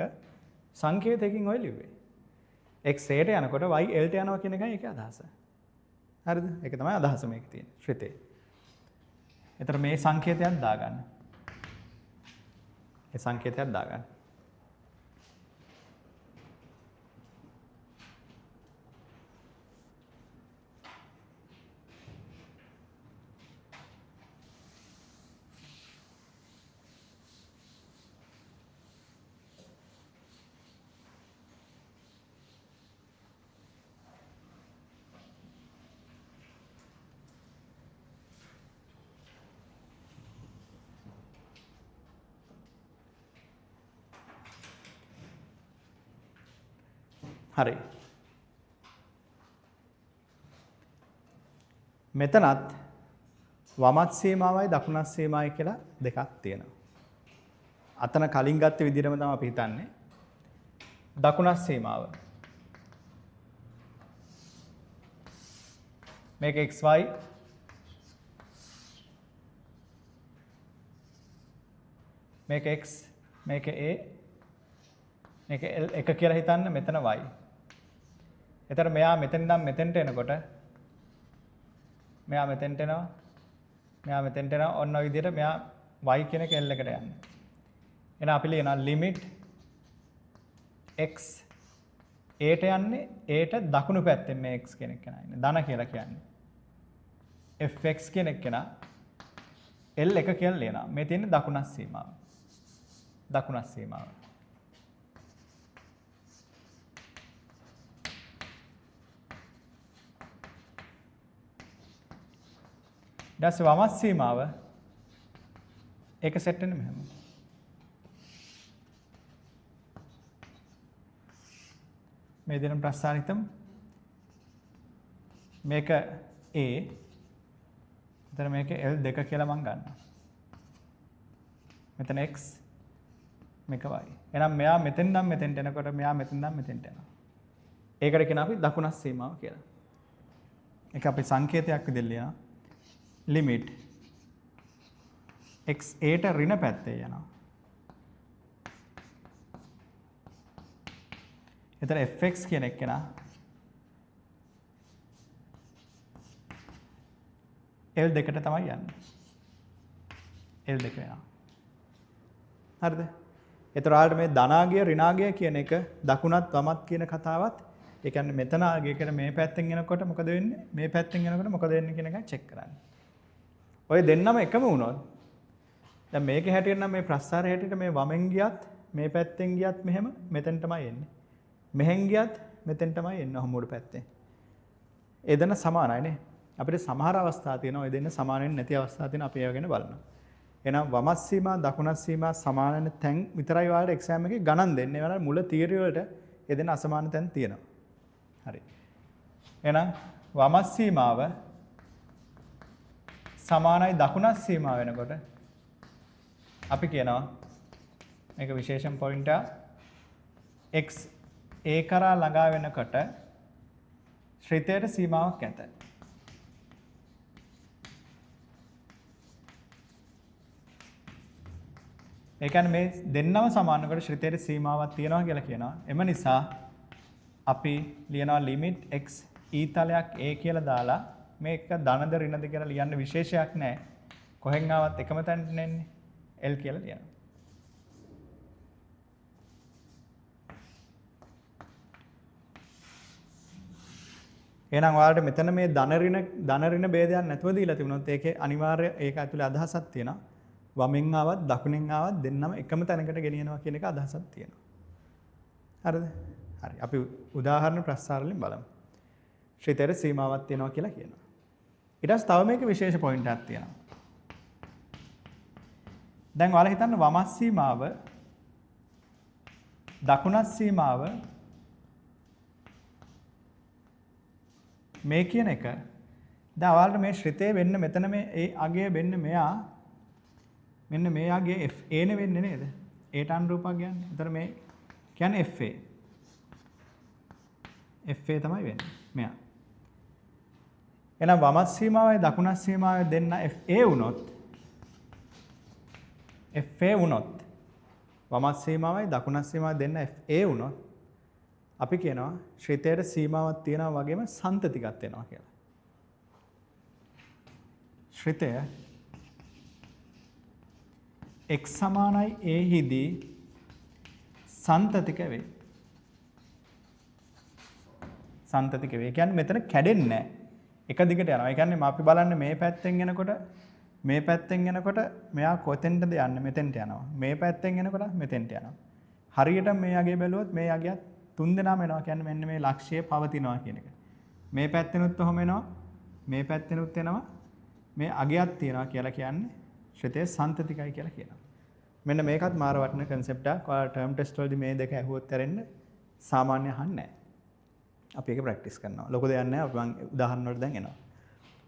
සංකේතයකින් ඔය ලිව්වේ. x a ට යනකොට y l ට යනවා කියන එකයි ඒකේ අදහස. හරිද? ඒක තමයි අදහස මේකේ තියෙන්නේ. ශ්‍රිතේ. එතන මේ සංකේතයක් දාගන්න. ඒ සංකේතයක් දාගන්න. හරි. මෙතනත් වමත් සීමාවයි දකුණත් සීමාවයි කියලා දෙකක් තියෙනවා. අතන කලින් ගත්ත විදිහටම තමයි අපි හිතන්නේ. දකුණත් සීමාව. මේක xy මේක x මේක a මේක l එක කියලා හිතන්න මෙතන y. එතකොට මෙයා මෙතෙන් නම් මෙතෙන්ට එනකොට මෙයා මෙතෙන්ට එනවා. මෙයා මෙතෙන්ට එනවා. ඔන්න ඔය විදිහට මෙයා y කියන එක l එකට යන්නේ. එහෙනම් අපි ලියනවා limit x a ට යන්නේ a ට දකුණු පැත්තෙන් මේ x කෙනෙක් කෙනා ඉන්නේ. ධන කියලා කියන්නේ. fx කෙනෙක් කෙනා l එක කියලා ලියනවා. මේ තියෙන්නේ දකුණස් සීමාව. දකුණස් සීමාව. ඊට පස්සේ වමස් සීමාව ඒක සෙට් වෙන්නේ මෙහෙම. මේ දෙන ප්‍රස්ථානිතම් මේක a එතන මේක l දෙක කියලා මම ගන්නවා. මෙතන x මේක y. එහෙනම් මෙයා මෙතෙන් නම් මෙතෙන්ට එනකොට මෙයා මෙතෙන් නම් මෙතෙන්ට යනවා. ඒකට කියන අපි දකුණස් සීමාව කියලා. ඒක අපි සංකේතයක් විදිහට ලියනවා. limit x a ට ඍණ පැත්තේ යනවා. එතන fx කියන එක නා l දෙකට තමයි යන්නේ. l දෙක වෙනවා. හරිද? ඒතර ඔයාලට මේ ධනාගය ඍණාගය කියන එක දකුණත් වමත් කියන කතාවත් ඒ කියන්නේ මෙතන ආගය කියලා මේ පැත්තෙන් එනකොට මොකද වෙන්නේ? මේ පැත්තෙන් එනකොට මොකද වෙන්නේ කියන එකයි චෙක් කරන්නේ. ඔය දෙන්නම එකම වුණොත් දැන් මේකේ හැටියට නම් මේ ප්‍රස්ථාරය හැටියට මේ වමෙන් ගියත් මේ පැත්තෙන් ගියත් මෙහෙම මෙතෙන් තමයි එන්නේ. මෙහෙන් ගියත් මෙතෙන් තමයි එන්නේ හමුඩ පැත්තේ. ඒ දෙන්න සමානයි නේ. අපිට සමහර අවස්ථා තියෙනවා ඔය දෙන්න සමාන වෙන්නේ නැති අවස්ථා තියෙනවා අපි ඒව ගැන බලනවා. එහෙනම් වමස් සීමා දකුණස් සීමා සමාන වෙන තැන් විතරයි ඔයාලට එක්සෑම් එකේ ගණන් දෙන්නේ. ඒ වල මුල තියරි වලට ඒ දෙන්න අසමාන තැන් තියෙනවා. හරි. එහෙනම් වමස් සීමාව සමානයි දකුණස් සීමාව වෙනකොට අපි කියනවා මේක විශේෂම පොයින්ට් එක x a කරා ළඟා වෙනකොට ශ්‍රිතයට සීමාවක් ඇත. ඒ කියන්නේ මේ දෙන්නම සමානකොට ශ්‍රිතයට සීමාවක් තියෙනවා කියලා කියනවා. එම නිසා අපි ලියනවා limit x e තලයක් a කියලා දාලා මේක ධනද ඍණද කියලා ලියන්න විශේෂයක් නැහැ. කොහෙන් ආවත් එකම තැනට එන්නේ l කියලා ලියනවා. එහෙනම් ඔයාලට මෙතන මේ ධන ඍණ ભેදයක් නැතුව දීලා තිබුණොත් ඒකේ අනිවාර්ය ඒක ඇතුලේ අදහසක් තියෙනවා. වමෙන් ආවත් දකුණෙන් ආවත් දෙන්නම එකම තැනකට ගෙනියනවා කියන එක අදහසක් තියෙනවා. හරිද? හරි. අපි උදාහරණ ප්‍රස්තාර වලින් බලමු. ශ්‍රිතයට සීමාවක් තියෙනවා කියලා කියනවා. ඊට පස්සේ තව මේක විශේෂ පොයින්ට් එකක් තියෙනවා. දැන් ඔයාලා හිතන්න වමස් සීමාව දකුණස් සීමාව මේ කියන එක දැන් ඔයාලට මේ ශ්‍රිතේ වෙන්න මෙතන මේ ඒ අගය වෙන්න මෙයා මෙන්න මේ අගය FA නේ වෙන්නේ නේද? ඒට අනුරූපක් කියන්නේ. එතන මේ කියන්නේ FA. FA තමයි වෙන්නේ. මෙයා. එහෙනම් වමස් සීමාවයි දකුණස් සීමාවයි දෙන්න FA වුණොත් FA වුණොත් වමස් සීමාවයි දකුණස් සීමාවයි දෙන්න FA වුණොත් අපි කියනවා ශ්‍රිතයට සීමාවක් තියෙනවා වගේම සන්තතිකක් වෙනවා කියලා. ශ්‍රිතය x සමානයි a හිදී සන්තතික වේ. සන්තතික වේ. කියන්නේ මෙතන කැඩෙන්නේ නැහැ. එක දිගට යනවා. ඒ කියන්නේ අපි බලන්නේ මේ පැත්තෙන් එනකොට මෙයා කොතෙන්ද යන්නේ? මෙතෙන්ට යනවා. මේ පැත්තෙන් එනකොට මෙතෙන්ට යනවා. හරියට මේ යගේ බැලුවොත් මේ යගියත් තුන් දෙනාම එනවා. කියන්නේ මෙන්න මේ ලක්ෂ්‍යය පවතිනවා කියන එක. මේ පැත්තෙනුත් ඔහොම එනවා. මේ පැත්තෙනුත් එනවා. මේ අගයක් තියනවා කියලා කියන්නේ ශ්‍රිතයේ සන්තතිකයි කියලා කියනවා. මෙන්න මේකත් මාර වටින concept එකක්. ඔයාලා term test වලදී මේ දෙක ඇහුවොත් ඇරෙන්න සාමාන්‍ය අහන්නේ නැහැ. අපි ඒක ප්‍රැක්ටිස් කරනවා. ලොකු දෙයක් නැහැ. අපි මම උදාහරණ වලට දැන් එනවා.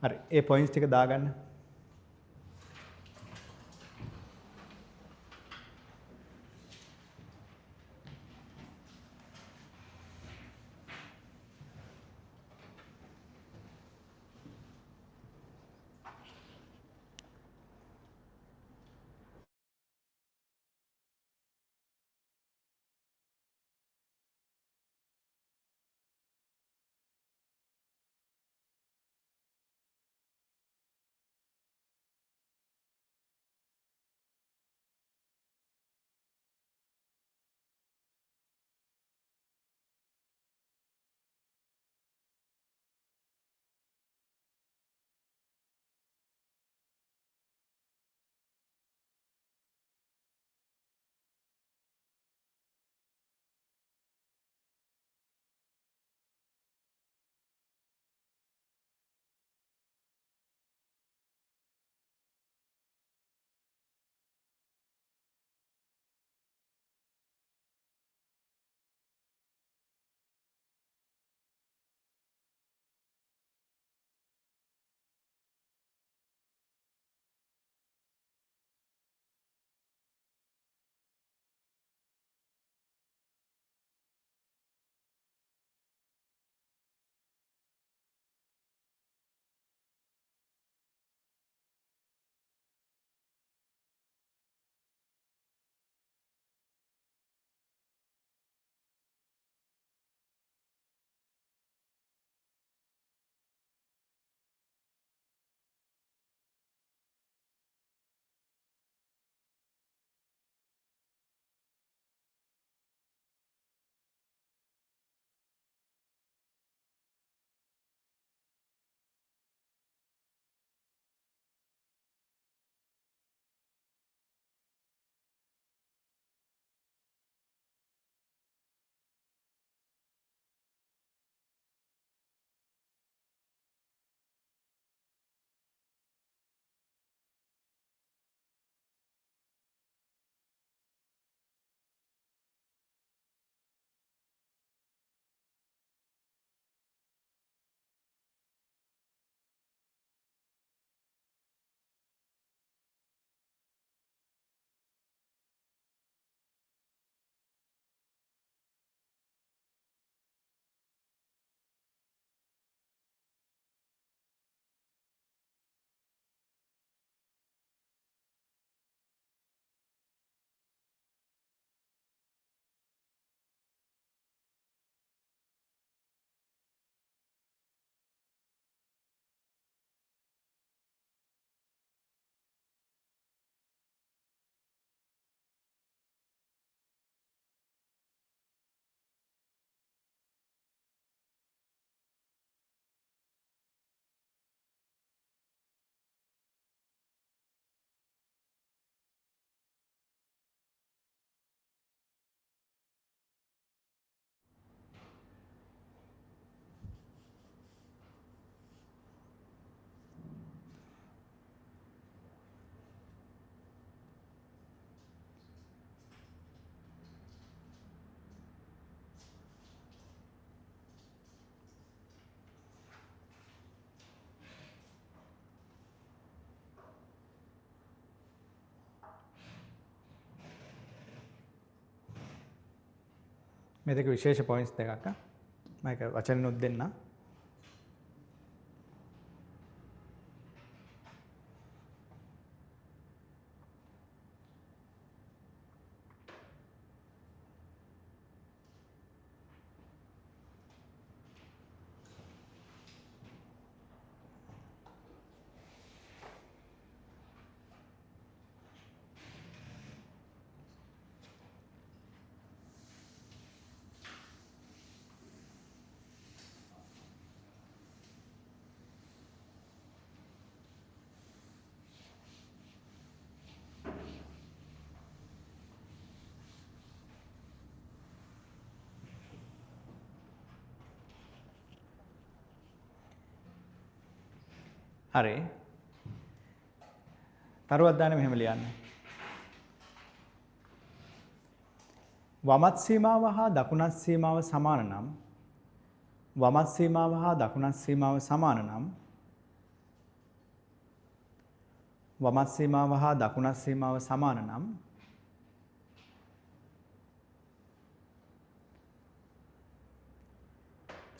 හරි. ඒ points ටික දාගන්න. මේ දෙක විශේෂ පොයින්ට්ස් දෙකක්. මම ඒක වචනෙනුත් දෙන්න. හරි. තරුවක් දාන්නේ මෙහෙම ලියන්න. වමත් සීමාව හා දකුණත් සීමාව සමාන නම් වමත් සීමාව හා දකුණත් සීමාව සමාන නම් වමත් සීමාව හා දකුණත් සීමාව සමාන නම්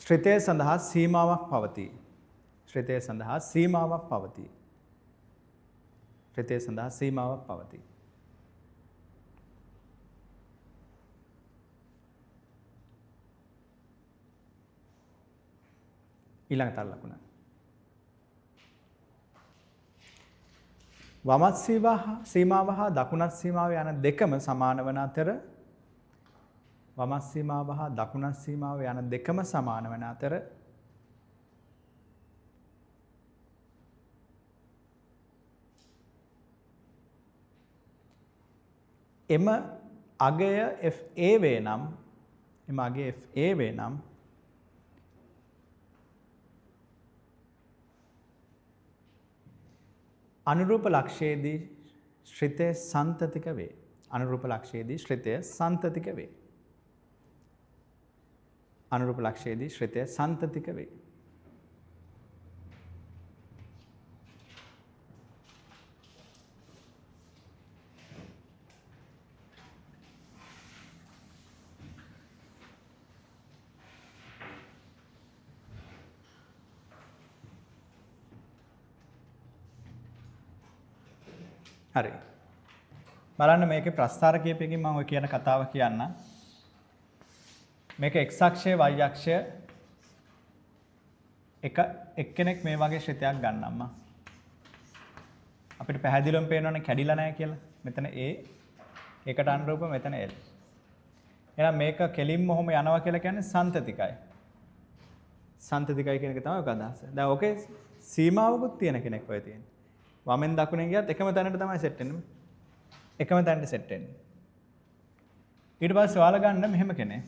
ශ්‍රිතය සඳහා සීමාවක් පවතී. ශ්‍රිතය සඳහා සීමාවක් පවතී. ශ්‍රිතය සඳහා සීමාවක් පවතී. ඊළඟ තල ලකුණ. වමත් සීමාව හා දකුණත් සීමාව යන දෙකම සමාන වන අතර වමත් සීමාව හා දකුණත් සීමාව යන දෙකම සමාන වන අතර එම අගය FA වේ නම් එම අගය FA වේ නම් අනුරූප ලක්ෂයේදී ශ්‍රිතය සන්තතික වේ. අනුරූප ලක්ෂයේදී ශ්‍රිතය සන්තතික වේ. අනුරූප ලක්ෂයේදී ශ්‍රිතය සන්තතික වේ. හරි. බලන්න මේකේ ප්‍රස්ථාර කීපයකින් මම ඔය කියන කතාව කියන්න. මේක x අක්ෂය y අක්ෂය එක්කෙනෙක් මේ වගේ ශ්‍රිතයක් ගන්නම්ම. අපිට පැහැදිලිවම පේනවනේ කැඩිලා නැහැ කියලා. මෙතන A ඒකට අනුරූප මෙතන L. එහෙනම් මේක කෙලින්ම ඔහොම යනවා කියලා කියන්නේ සන්තතිකයි. සන්තතිකයි කියන එක තමයි ඔක අදහස. දැන් ඕකේ සීමාවකුත් තියෙන කෙනෙක් ඔය තියෙන්නේ. වමෙන් දකුණෙන් ගියත් එකම තැනට තමයි සෙට් වෙන්නේ. එකම තැනට සෙට් වෙන්නේ. ඊට පස්සේ ඔයාලා ගන්න මෙහෙම කෙනෙක්.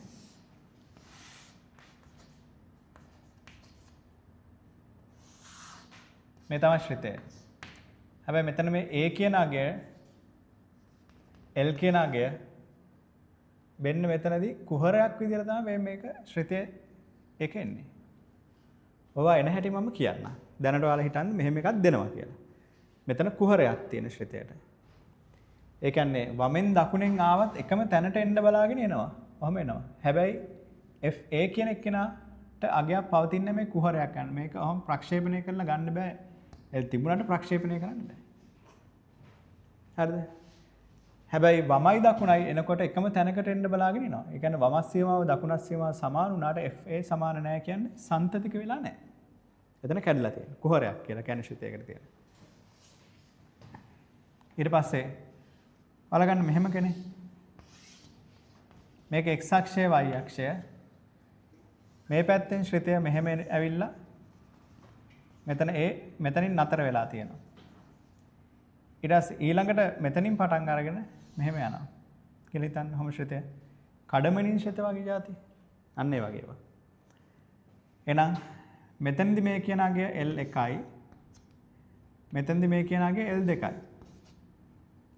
මේ තමයි ශ්‍රිතය. හැබැයි මෙතන මේ A කියන අගය L කියන අගය වෙන්න මෙතනදී කුහරයක් විදිහට තමයි මේක ශ්‍රිතය එක එන්නේ. ඔවා එන හැටි මම කියන්න. දැනට ඔයාලා හිතන්නේ මෙහෙම එකක් දෙනවා කියලා. මෙතන කුහරයක් තියෙන ශ්‍රිතයට. ඒ කියන්නේ වමෙන් දකුණෙන් ආවත් එකම තැනට එන්න බලාගෙන එනවා. ඔහම එනවා. හැබැයි FA කියන එක්කෙනාට අගයක් පවතින්නේ මේ කුහරයක් ගන්න. මේක ඔහම ප්‍රක්ෂේපණය කරලා ගන්න බෑ. ඒ තිබුණාට ප්‍රක්ෂේපණය කරන්න බෑ. හරිද? හැබැයි වමයි දකුණයි එනකොට එකම තැනකට එන්න බලාගෙන එනවා. ඒ කියන්නේ වමස් සීමාව දකුණස් සීමාව සමාන වුණාට FA සමාන නැහැ කියන්නේ සන්තතික වෙලා නැහැ. එතන කැඩලා තියෙනවා. කුහරයක් කියලා කියන්නේ ශ්‍රිතයකට තියෙන. ඊට පස්සේ බලගන්න මෙහෙම කෙනෙක්. මේක x අක්ෂය y අක්ෂය. මේ පැත්තෙන් ශ්‍රිතය මෙහෙම ඇවිල්ලා මෙතන මෙතනින් නතර වෙලා තියෙනවා. ඊට පස්සේ ඊළඟට මෙතනින් පටන් අරගෙන මෙහෙම යනවා. කියලා හිතන්න කොහොම ශ්‍රිතය. කඩමනින් ශ්‍රිත වගේ જાති. අන්න ඒ වගේ ඒවා. එහෙනම් මෙතනදි මේ කියන අගය L1යි. මෙතනදි මේ කියන අගය L2යි.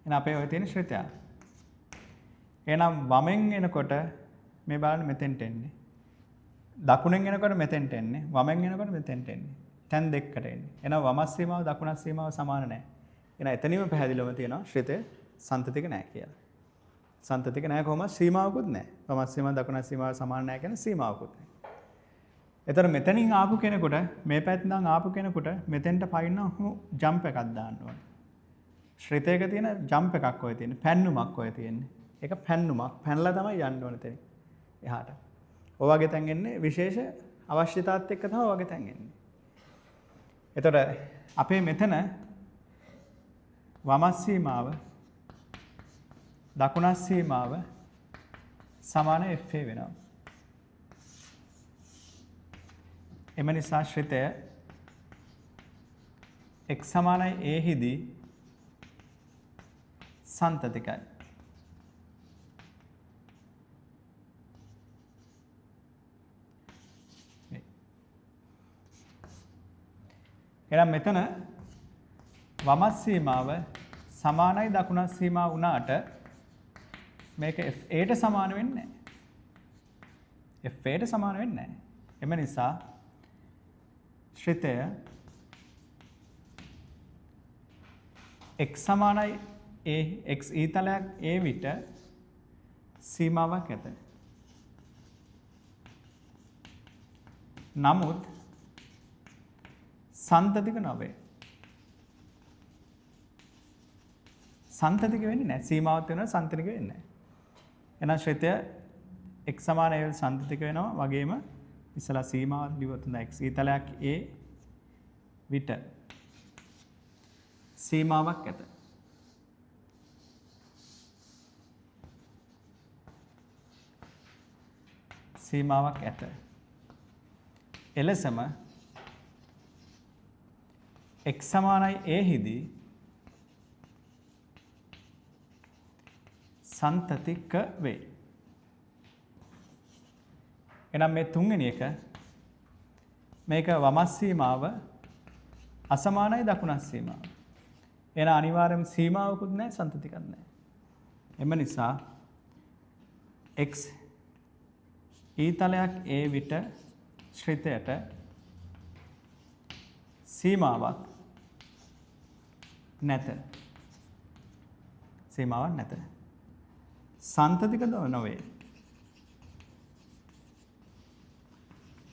එහෙනම් අපේ ඔය තියෙන ශ්‍රිතය. එහෙනම් වමෙන් එනකොට මේ බලන්න මෙතෙන්ට එන්නේ. දකුණෙන් එනකොට මෙතෙන්ට එන්නේ. වමෙන් එනකොට මෙතෙන්ට එන්නේ. තැන් දෙකකට එන්නේ. එහෙනම් වමස් සීමාව දකුණස් සීමාව සමාන නැහැ. එහෙනම් එතනින්ම පැහැදිලිවම තියෙනවා ශ්‍රිතය සන්තතික නැහැ කියලා. සන්තතික නැහැ කොහොමද සීමාවකුත් නැහැ. වමස් සීමාව දකුණස් සීමාව සමාන නැහැ කියන සීමාවකුත් නැහැ. එතකොට මෙතනින් ආපු කෙනෙකුට මේ පැත්තෙන් ආපු කෙනෙකුට මෙතෙන්ට පයින්න ජම්ප් එකක් දාන්න ඕනේ. ශ්‍රිතයක තියෙන ජම්ප් එකක් ඔය තියෙන්නේ. පැන්නුමක් ඔය තියෙන්නේ. ඒක පැන්නුමක්. පැනලා තමයි යන්න ඕනේ එතන. එහාට. ඔය වගේ තැන් එන්නේ විශේෂ අවශ්‍යතාවත් එක්ක තමයි ඔය වගේ තැන් එන්නේ. එතකොට අපේ මෙතන වමස් සීමාව දකුණස් සීමාව සමාන FA වෙනවා. එම නිසා ශ්‍රිතය x සමානයි a හිදී සන්තතිකයි. එහෙනම් මෙතන වමස් සීමාව සමානයි දකුණස් සීමාව වුණාට මේක FA ට සමාන වෙන්නේ නැහැ. FA ට සමාන වෙන්නේ නැහැ. එම නිසා ශ්‍රිතය x සමානයි a x ඊතලයක් a විට සීමාවක් ඇත. නමුත් සන්තතික නොවේ. සන්තතික වෙන්නේ නැහැ. සීමාවක් තියෙනවා සන්තතික වෙන්නේ නැහැ. එහෙනම් ශ්‍රිතය x සමාන a සන්තතික වෙනවා වගේම ඉස්සලා සීමාවක් ලියුවොත් හොඳයි. x ඊතලයක් a විට සීමාවක් ඇත. සීමාවක් ඇත. එලෙසම x සමානයි a හිදී සන්තතික වේ. එහෙනම් මේ තුන්වෙනි එක මේක වමස් සීමාව අසමානයි දකුණස් සීමාව. එහෙනම් අනිවාර්යයෙන්ම සීමාවකුත් නැහැ සන්තතිකක් නැහැ. එම නිසා x ඊතලයක් a විට ශ්‍රිතයට සීමාවක් නැත. සීමාවක් නැත. සන්තතික නොවේ.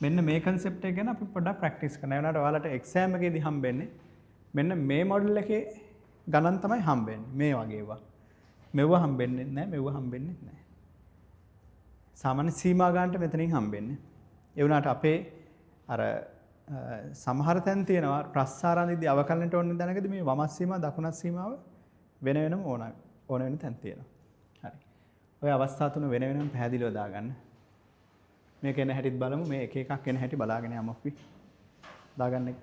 මෙන්න මේ concept එක ගැන අපි පොඩ්ඩක් practice කරනවා. ඒ වුණාට ඔයාලට exam එකේදී හම්බෙන්නේ මෙන්න මේ model එකේ ගණන් තමයි හම්බෙන්නේ. මේ වගේ ඒවා. මෙව හම්බෙන්නේ නැහැ, මෙව හම්බෙන්නේ නැහැ. සාමාන්‍ය සීමා ගන්නට මෙතනින් හම්බෙන්නේ. ඒ වුණාට අපේ අර සමහර තැන් තියෙනවා ප්‍රස්සාරන්දිදී අවකලනට ඕන දැනගදී මේ වමස් සීමාව දකුණස් සීමාව වෙන වෙනම ඕන වෙන තැන් තියෙනවා. හරි. ඔය අවස්ථා තුන වෙන වෙනම පැහැදිලිව දාගන්න. මේක එන හැටිත් බලමු. මේ එක එකක් එන හැටි බලාගෙන යමු අපි. දාගන්න එක.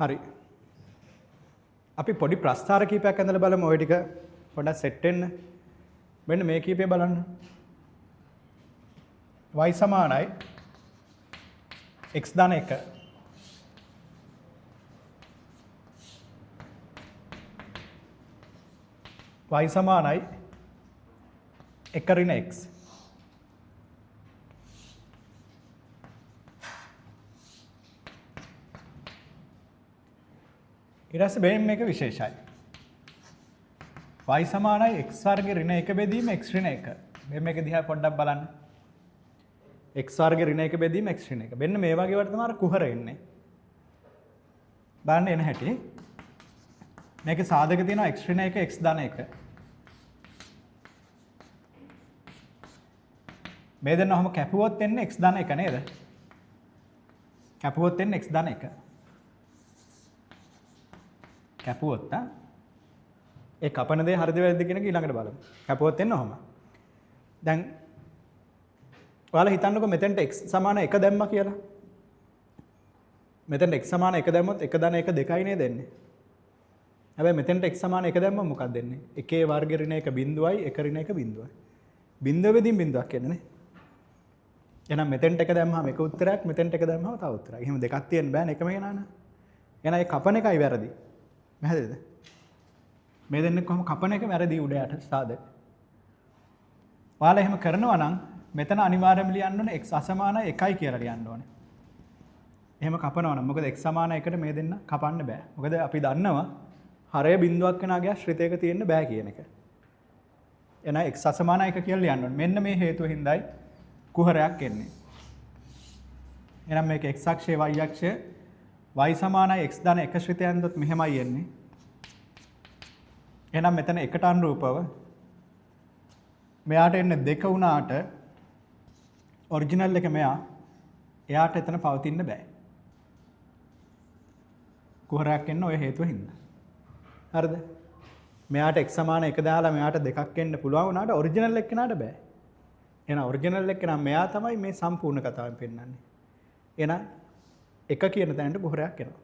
හරි. අපි පොඩි ප්‍රස්ථාර කීපයක් ඇඳලා බලමු. ওই ටික පොඩ්ඩක් සෙට් වෙන්න. මෙන්න මේ කීපය බලන්න. y සමානයි x ධන 1. y සමානයි 1 ඍණ x. ඊට පස්සේ බෙන් මේක විශේෂයි. y සමානයි x වර්ග ඍණ 1 බෙදීම x ඍණ 1. මෙන්න මේක දිහා පොඩ්ඩක් බලන්න. x වර්ග ඍණ 1 බෙදීම x ඍණ 1. මෙන්න මේ වගේ වට තමයි කුහර එන්නේ. බලන්න එන හැටි. මේකේ සාධක තියෙනවා x ඍණ 1 x ධන 1. මේ දෙන්න ඔහම කැපුවොත් එන්නේ x ධන 1 නේද? කැපුවොත් එන්නේ x ධන 1. කැපුවොත් ඒ කපන දේ හරිද වැරදිද කියන එක ඊළඟට බලමු. කැපුවොත් එන්නේ ඔහම. දැන් ඔයාලා හිතන්නකෝ මෙතෙන්ට x සමාන 1 දැම්මා කියලා. මෙතෙන්ට x සමාන 1 දැම්මොත් 1 ධන 1 2යි නේද එන්නේ. හැබැයි මෙතෙන්ට x සමාන 1 දැම්මම මොකක්ද එන්නේ? 1 වර්ග ඍණ 1 බිඳුවයි 1 ඍණ 1 බිඳුවයි. බිඳුව වෙදින් බිඳුවක් එන්නේ නේ. එහෙනම් මෙතෙන්ට 1 දැම්මම එක උත්තරයක් මෙතෙන්ට 1 දැම්මම තව උත්තරයක්. එහෙම දෙකක් තියෙන්න බෑනේ එකම එනාන. එහෙනම් ඒ කපන එකයි වැරදි. පැහැදිලිද? මේ දෙන්නේ කොහොම කපන එක වැරදි උඩ යට සාධක. ඔයාලා එහෙම කරනවා නම් මෙතන අනිවාර්යයෙන්ම ලියන්න ඕනේ x අසමානයි 1යි කියලා ලියන්න ඕනේ. එහෙම කපනවා නම් මොකද x සමාන 1ට මේ දෙන්න කපන්න බෑ. මොකද අපි දන්නවා හරය බිඳුවක් වෙනා ගියා ශ්‍රිතයක තියෙන්න බෑ කියන එක. එහෙනම් x අසමාන 1 කියලා ලියන්න ඕනේ. මෙන්න මේ හේතුව හින්දායි කුහරයක් එන්නේ. එහෙනම් මේක x අක්ෂය y අක්ෂය y සමානයි x ධන 1 ශ්‍රිතයෙන් දොත් මෙහෙමයි එන්නේ. එහෙනම් මෙතන එකට අනුරූපව මෙයාට එන්නේ 2 වුණාට ඔරිජිනල් එක මෙයා එයාට එතන පවතින්න බෑ. කුහරයක් එන්න ඔය හේතුව හින්දා. හරිද? මෙයාට x සමාන 1 දාලා මෙයාට 2ක් එන්න පුළුවන් වුණාට ඔරිජිනල් එක කෙනාට බෑ. එහෙනම් ඔරිජිනල් එක නම් මෙයා තමයි මේ සම්පූර්ණ කතාවෙන් පෙන්නන්නේ. එහෙනම් 1 කියන තැනට කුහරයක් එනවා.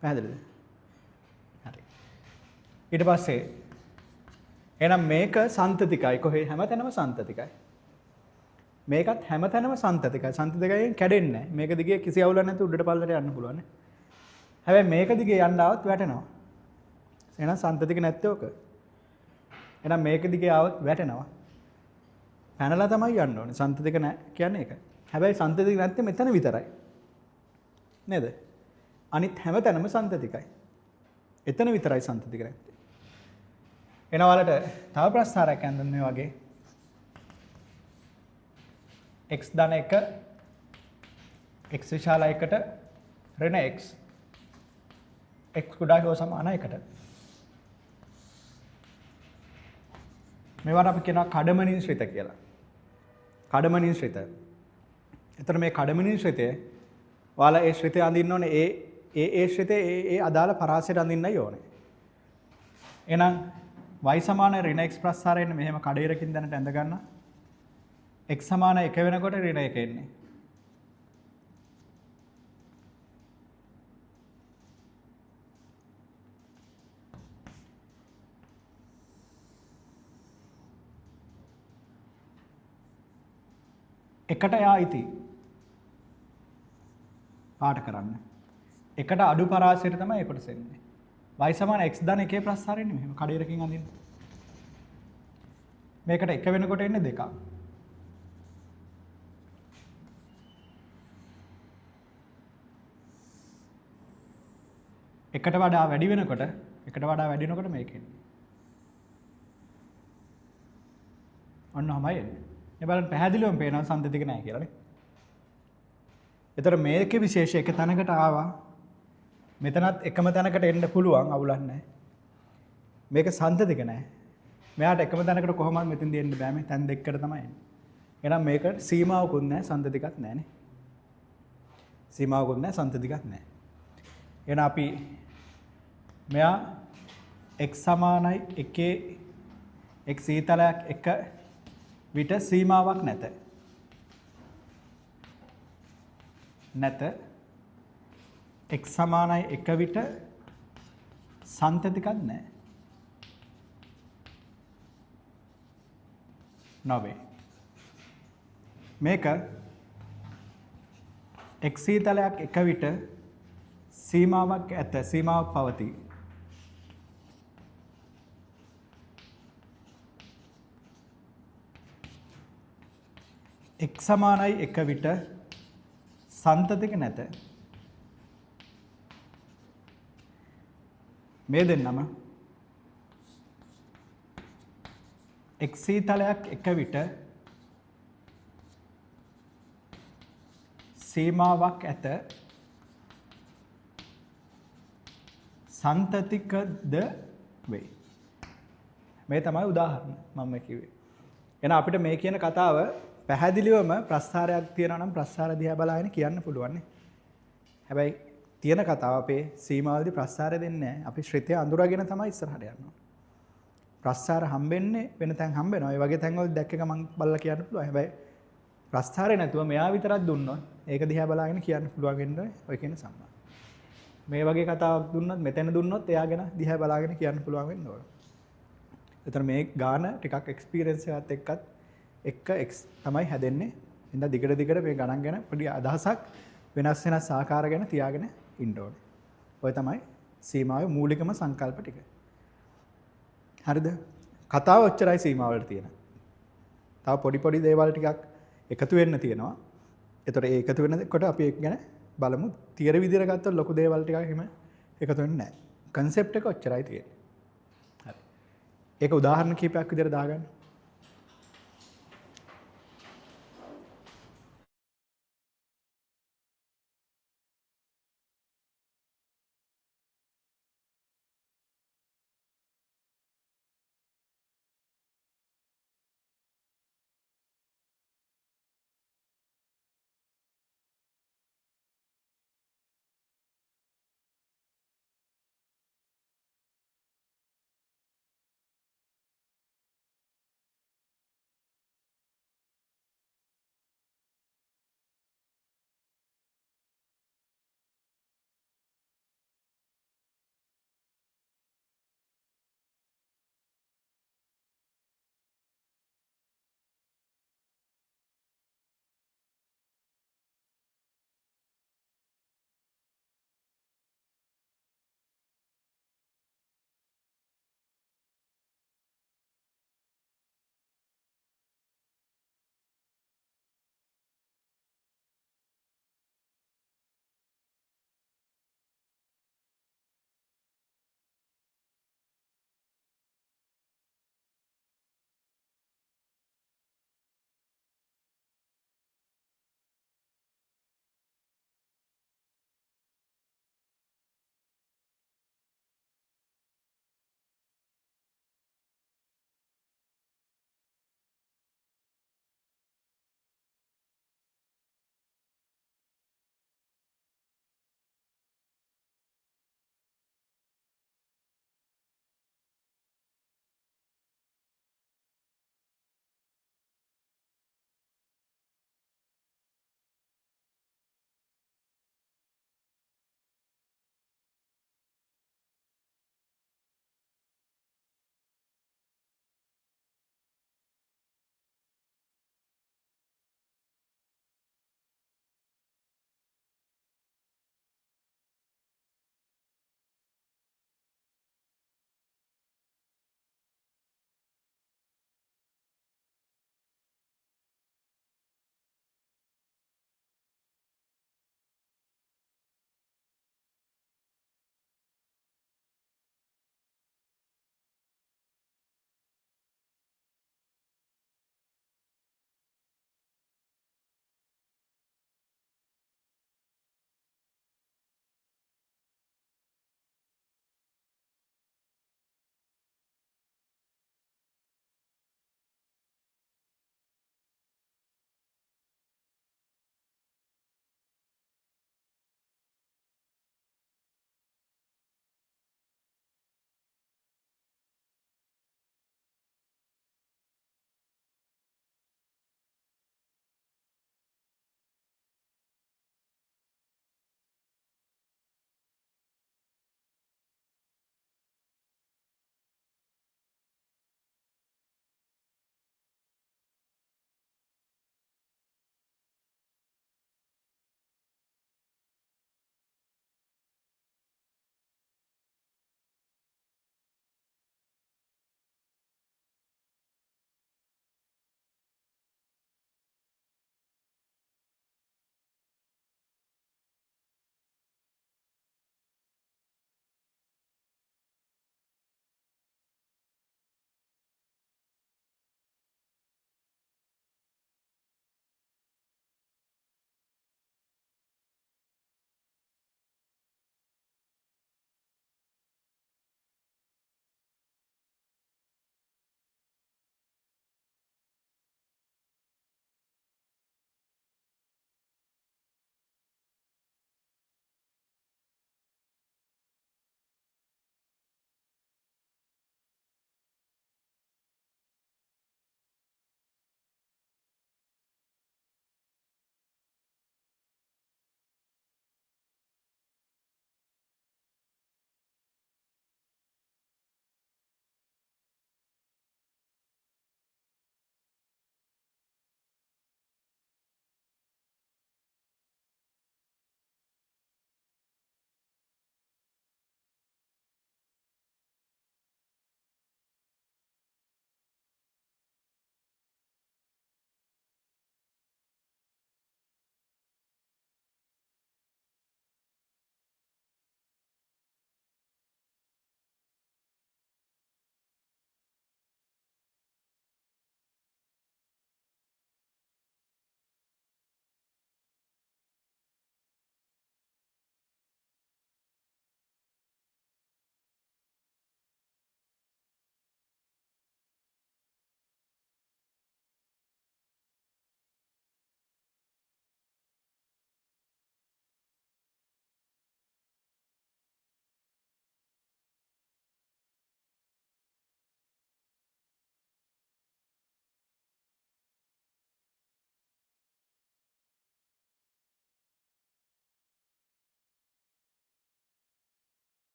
පැහැදිලිද? හරි. ඊට පස්සේ එහෙනම් මේක සන්තතිකයි කොහේ හැමතැනම සන්තතිකයි. මේකත් හැමතැනම සන්තතිකයි. සන්තතිකයෙන් කැඩෙන්නේ නැහැ. මේක දිගේ කිසි අවුලක් නැතුව උඩට පල්ලට යන්න පුළුවන්. හැබැයි මේක දිගේ යන්න આવත් වැටෙනවා. එහෙනම් සන්තතික නැත්තේ ඔක. එහෙනම් මේක දිගේ આવත් වැටෙනවා. පැනලා තමයි යන්න ඕනේ. සන්තතික නැහැ කියන්නේ ඒක. හැබැයි සන්තතික නැත්තේ මෙතන විතරයි. නේද? අනිත් හැමතැනම සන්තතිකයි. එතන විතරයි සන්තතික නැත්තේ. එනවලට තව ප්‍රස්ථාරයක් ඇඳන් මේ වගේ x ධන 1 x විශාල 1ට ඍණ x x කුඩා හෝ සමාන 1ට මේවට අපි කියනවා කඩමනින් ශ්‍රිත කියලා. කඩමනින් ශ්‍රිත. එතන මේ කඩමනින් ශ්‍රිතය ඔයාලා ඒ ශ්‍රිතය අඳින්න ඕනේ ඒ ශ්‍රිතේ ඒ අදාළ පරාසයට අඳින්නයි ඕනේ. එහෙනම් y සමාන ඍණ x ප්‍රස්ථාරයෙන් මෙහෙම කඩේරකින් දැනට ඇඳ ගන්න. x සමාන 1 වෙනකොට ඍණ 1 එන්නේ. එකට යායිති පාට කරන්න. එකට අඩු පරාසයට තමයි ඒ කොටස එන්නේ. y සමාන x ධන 1 ප්‍රස්ථාරයෙන් මෙහෙම කඩේරකින් අඳින්න. මේකට 1 වෙනකොට එන්නේ 2ක්. එකට වඩා වැඩි වෙනකොට මේක එන්නේ. ඔන්නමයි එන්නේ. මේ බලන්න පැහැදිලිවම පේනවා සම්තතික නැහැ කියලා නේ. ඒතර මේකේ විශේෂ එක තැනකට ආවා. මෙතනත් එකම තැනකට එන්න පුළුවන් අවුලක් නැහැ. මේක සම්තතික නැහැ. මෙයාට එකම තැනකට කොහොමද මෙතෙන්දී එන්න බෑ මේ තැන් දෙකකට තමයි එන්නේ. එහෙනම් මේක සීමාවකුත් නැහැ සම්තතිකත් නැහැ නේ. සීමාවකුත් නැහැ සම්තතිකත් නැහැ. එහෙනම් අපි මෙයා x සමානයි 1 x ඊතලයක් 1 විට සීමාවක් නැත. x සමානයි 1 විට සන්තතිකක් නැහැ. නොවේ. මේක x තලයක් 1 විට සීමාවක් ඇත සීමාවක් පවතී. x සමානයි 1 විට සන්තතික නැත. මේ දෙන්නම x තලයක් 1 විට සීමාවක් ඇත සන්තතිකද වේ. මේ තමයි උදාහරණ මම කිව්වේ. එහෙනම් අපිට මේ කියන කතාව පැහැදිලිවම ප්‍රස්ථාරයක් තියනවා නම් ප්‍රස්ථාර දිහා බලාගෙන කියන්න පුළුවන් නේ. හැබැයි තියෙන කතාව අපේ සීමාවලදී ප්‍රස්ථාරය දෙන්නේ නැහැ. අපි ශ්‍රිතය අඳුරගෙන තමයි ඉස්සරහට යන්නේ. ප්‍රස්ථාර හම්බෙන්නේ වෙන තැන් හම්බෙනවා. ඒ වගේ තැන්වල දැක්ක ගමන් බලලා කියන්න පුළුවන්. හැබැයි ප්‍රස්ථාරය නැතුව මෙයා විතරක් දුන්නොත් ඒක දිහා බලාගෙන කියන්න පුළුවන් වෙන්නේ ඔය කියන සම්මා. මේ වගේ කතාවක් දුන්නොත් මෙතන දුන්නොත් එයා ගැන දිහා බලාගෙන කියන්න පුළුවන් වෙන්න ඕන. එතන මේ ගාන ටිකක් එක්ස්පීරියන්ස් එකත් එක්කත් එක x තමයි හැදෙන්නේ. ඉතින් දිගට මේ ගණන් ගැන පොඩි අදහසක් වෙනස් වෙනස් ආකාර ගැන තියාගෙන ඉන්න ඕනේ. ඔය තමයි සීමාවේ මූලිකම සංකල්ප ටික. හරිද? කතාව ඔච්චරයි සීමාවලට තියෙන. තව පොඩි දේවල් ටිකක් එකතු වෙන්න තියෙනවා. ඒතකොට ඒ එකතු වෙනකොට අපි ඒක ගැන බලමු. තියර විදිහට ගත්තොත් ලොකු දේවල් ටිකක් එහෙම එකතු වෙන්නේ නැහැ. concept එක ඔච්චරයි තියෙන්නේ. හරි. ඒක උදාහරණ කීපයක් විදිහට දාගන්න.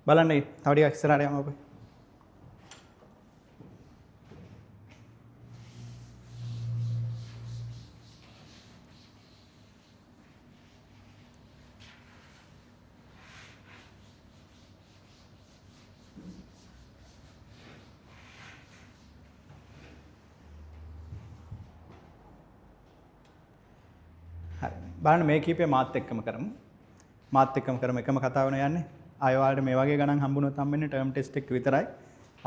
බලන්න තව ටිකක් ඉස්සරහට යමු අපි. හරි. බලන්න මේ කීපය මාත් එක්කම කරමු. මාත් එක්කම කරමු එකම කතාව වෙන යන්නේ. ආයෙ ඔයාලට මේ වගේ ගණන් හම්බුනොත් හම්බෙන්නේ ටර්ම් ටෙස්ට් එක විතරයි.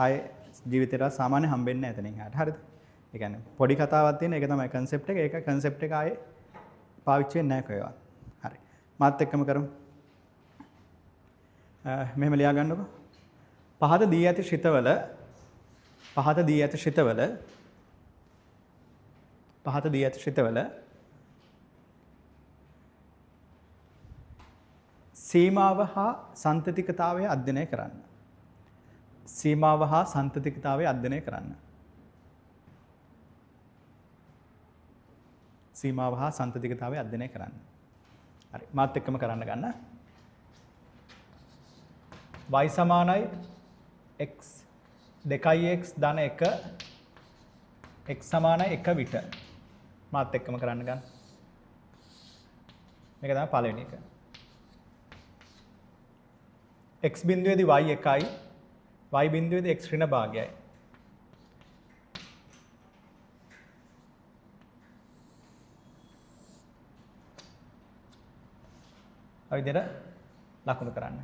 ආයෙ ජීවිතේට සාමාන්‍ය හම්බෙන්නේ නැහැ එතනින් එහාට. හරිද? ඒ කියන්නේ පොඩි කතාවක් තියෙන ඒක තමයි concept එක. ඒක concept එක ආයෙ පාවිච්චි වෙන්නේ නැහැ කොහෙවත්. හරි. මාත් එක්කම කරමු. මෙහෙම ලියා ගන්නකො. පහත දී ඇති ශිතවල සීමාව හා සන්තතිකතාවය අධ්‍යයනය කරන්න. සීමාව හා සන්තතිකතාවය අධ්‍යයනය කරන්න. සීමාව හා සන්තතිකතාවය අධ්‍යයනය කරන්න. හරි. මාත් එක්කම කරන්න ගන්න. y සමානයි x 2x ධන 1 x සමානයි 1 විට. මාත් එක්කම කරන්න ගන්න. මේක තමයි පළවෙනි එක. x බිඳුවේදී y එකයි y බිඳුවේදී x ඍණ භාගයයි. ඔය විදිහට ලකුණු කරන්න.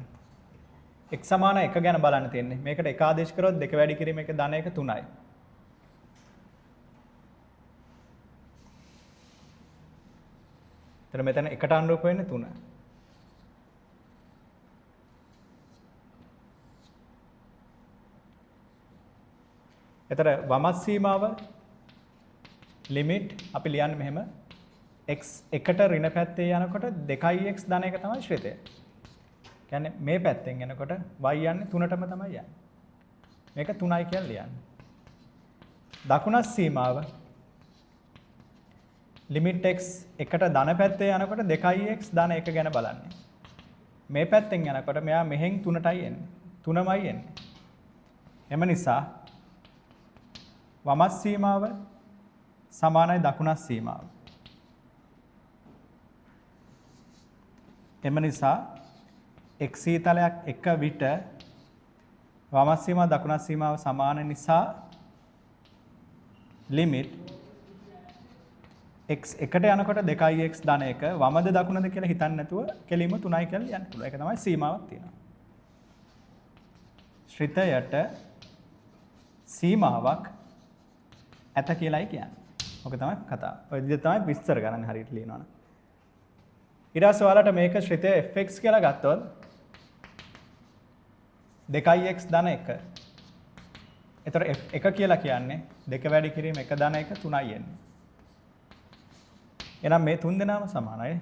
x සමාන 1 ගැන බලන්න තියෙන්නේ. මේකට එක ආදේශ කරොත් දෙක වැඩි කිරීම එක ධන 1 3යි. එතන මෙතන එකට අනුරූප වෙන්නේ 3. එතන වමත් සීමාව ලිමිට් අපි ලියන්නේ මෙහෙම x එකට ඍණ පැත්තේ යනකොට 2x ධන 1 තමයි ශ්‍රිතය. කියන්නේ මේ පැත්තෙන් යනකොට y යන්නේ 3ටම තමයි යන්නේ. මේක 3යි කියලා ලියන්න. දකුණත් සීමාව ලිමිට් x එකට ධන පැත්තේ යනකොට 2x ධන 1 ගැන බලන්නේ. මේ පැත්තෙන් යනකොට මෙයා මෙහෙන් 3ටයි එන්නේ. 3මයි එන්නේ. එම නිසා වමත් සීමාව සමානයි දකුණත් සීමාව. එම නිසා x ඊතලයක් 1 විට වමත් සීමාව දකුණත් සීමාව සමාන නිසා ලිමිට් x එකට යනකොට 2x ධන 1 වමද දකුණද කියලා හිතන්නේ නැතුව කෙලින්ම 3යි කියලා ලියන්න පුළුවන්. ඒක තමයි සීමාවක් තියෙනවා. ශ්‍රිතයට සීමාවක් ඇත කියලායි කියන්නේ. ඔක තමයි කතාව. ඔය විදිහට තමයි විස්තර කරන්න හරියට ලියනවනේ. ඊට පස්සේ ඔයාලට මේක ශ්‍රිතය fx කියලා ගත්තොත් 2x ධන 1. ඒතර f1 කියලා කියන්නේ 2 වැඩි කිරීම 1 ධන 1 3යි එන්නේ. එහෙනම් මේ තුන් දෙනාම සමානයි.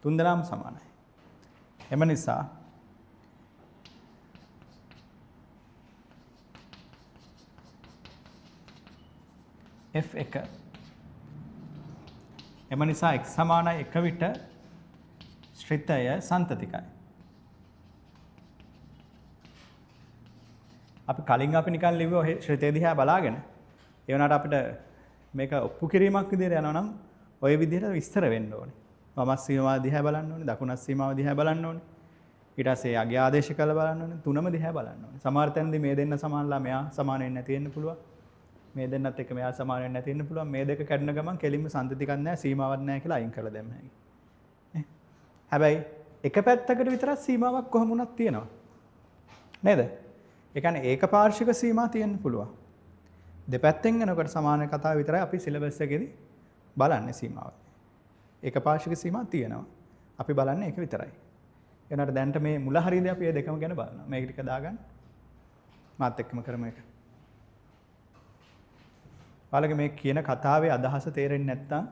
තුන් දෙනාම සමානයි. එම නිසා f1 එම නිසා x සමානයි 1 විට ශ්‍රිතය සන්තතිකයි. අපි කලින් අපි නිකන් ලිව්වේ ඔය ශ්‍රිතය දිහා බලාගෙන ඒ වුණාට අපිට මේක ඔප්පු කිරීමක් විදිහට යනවා නම් ඔය විදිහට විස්තර වෙන්න ඕනේ. වමත් සීමාව දිහා බලන්න ඕනේ, දකුණත් සීමාව දිහා බලන්න ඕනේ. ඊට පස්සේ අගය ආදේශ කරලා බලන්න ඕනේ, තුනම දිහා බලන්න ඕනේ. සමහර තැනදී මේ දෙන්න සමානලා මෙයා සමාන වෙන්නේ නැති වෙන්න පුළුවන්. මේ දෙන්නත් එක්ක මෙයා සමාන වෙන්නේ නැති වෙන්න පුළුවන්. මේ දෙක කැඩුන ගමන් කෙලින්ම සන්තතිකක් නැහැ, සීමාවක් නැහැ කියලා අයින් කරලා දැම්ම හැකියි. නේ? හැබැයි එක පැත්තකට විතරක් සීමාවක් කොහොම වුණත් තියෙනවා. නේද? ඒ කියන්නේ ඒක පාර්ශ්වික සීමා තියෙන්න පුළුවන්. දෙපැත්තෙන් යනකොට සමාන කතාව විතරයි අපි සිලබස් එකේදී බලන්නේ සීමාව. ඒක පාර්ශ්වික සීමා තියෙනවා. අපි බලන්නේ ඒක විතරයි. එනකට දැනට මේ මුල හරියදී අපි මේ දෙකම ගැන බලනවා. මේක ටික දාගන්න. මාත් එක්කම කරමු ඒක. ඔයාලගේ මේ කියන කතාවේ අදහස තේරෙන්නේ නැත්නම්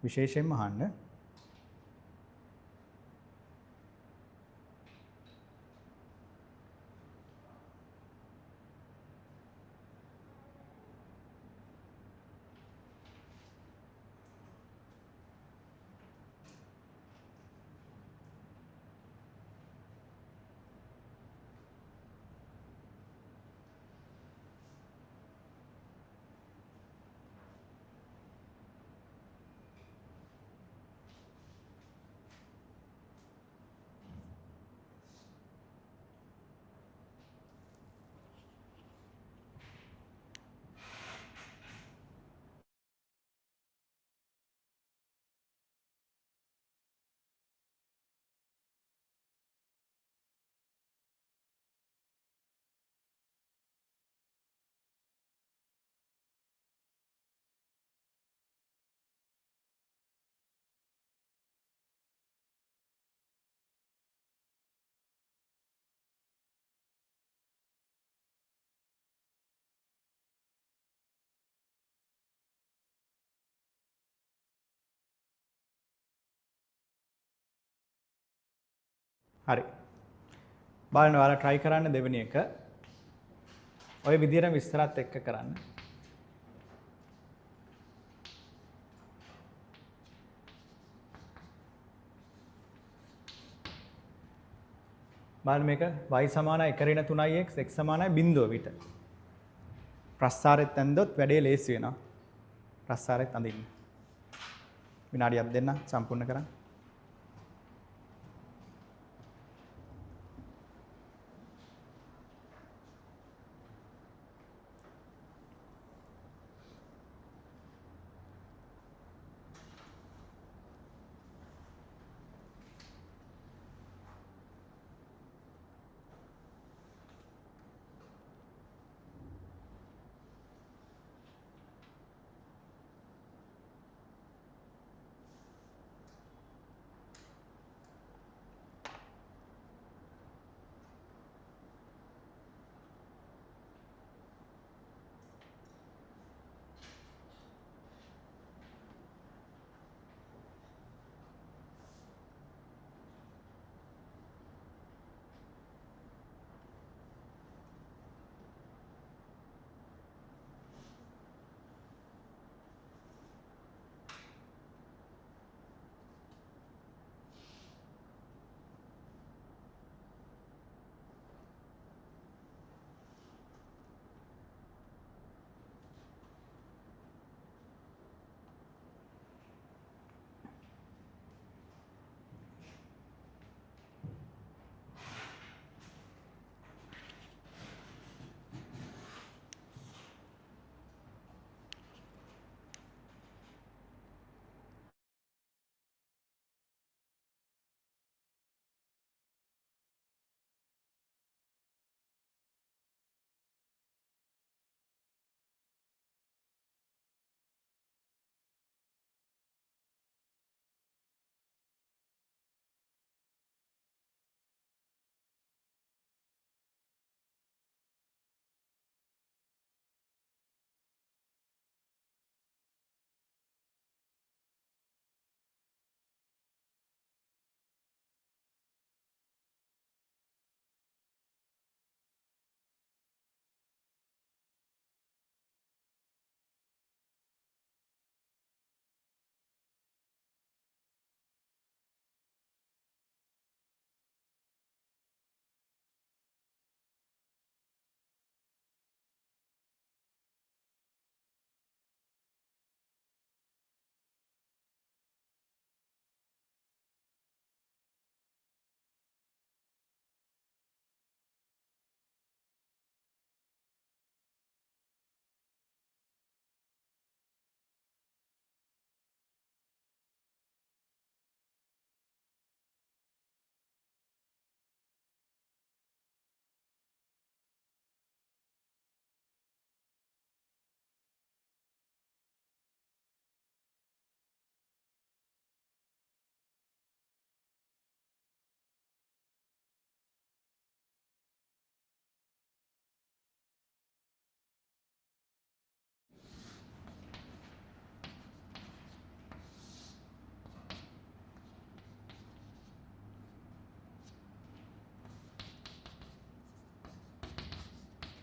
විශේෂයෙන්ම අහන්න. හරි. බලන්න ඔයාලා try කරන්න දෙවෙනි එක. ඔය විදිහට විස්තරات එක්ක කරන්න. බලන්න මේක y සමානයි 1 ඍණ 3x x සමානයි 0 විට. ප්‍රස්ථාරෙත් ඇන්දොත් වැඩේ ලේසි වෙනවා. ප්‍රස්ථාරෙත් අඳින්න. විනාඩියක් දෙන්න සම්පූර්ණ කරන්න.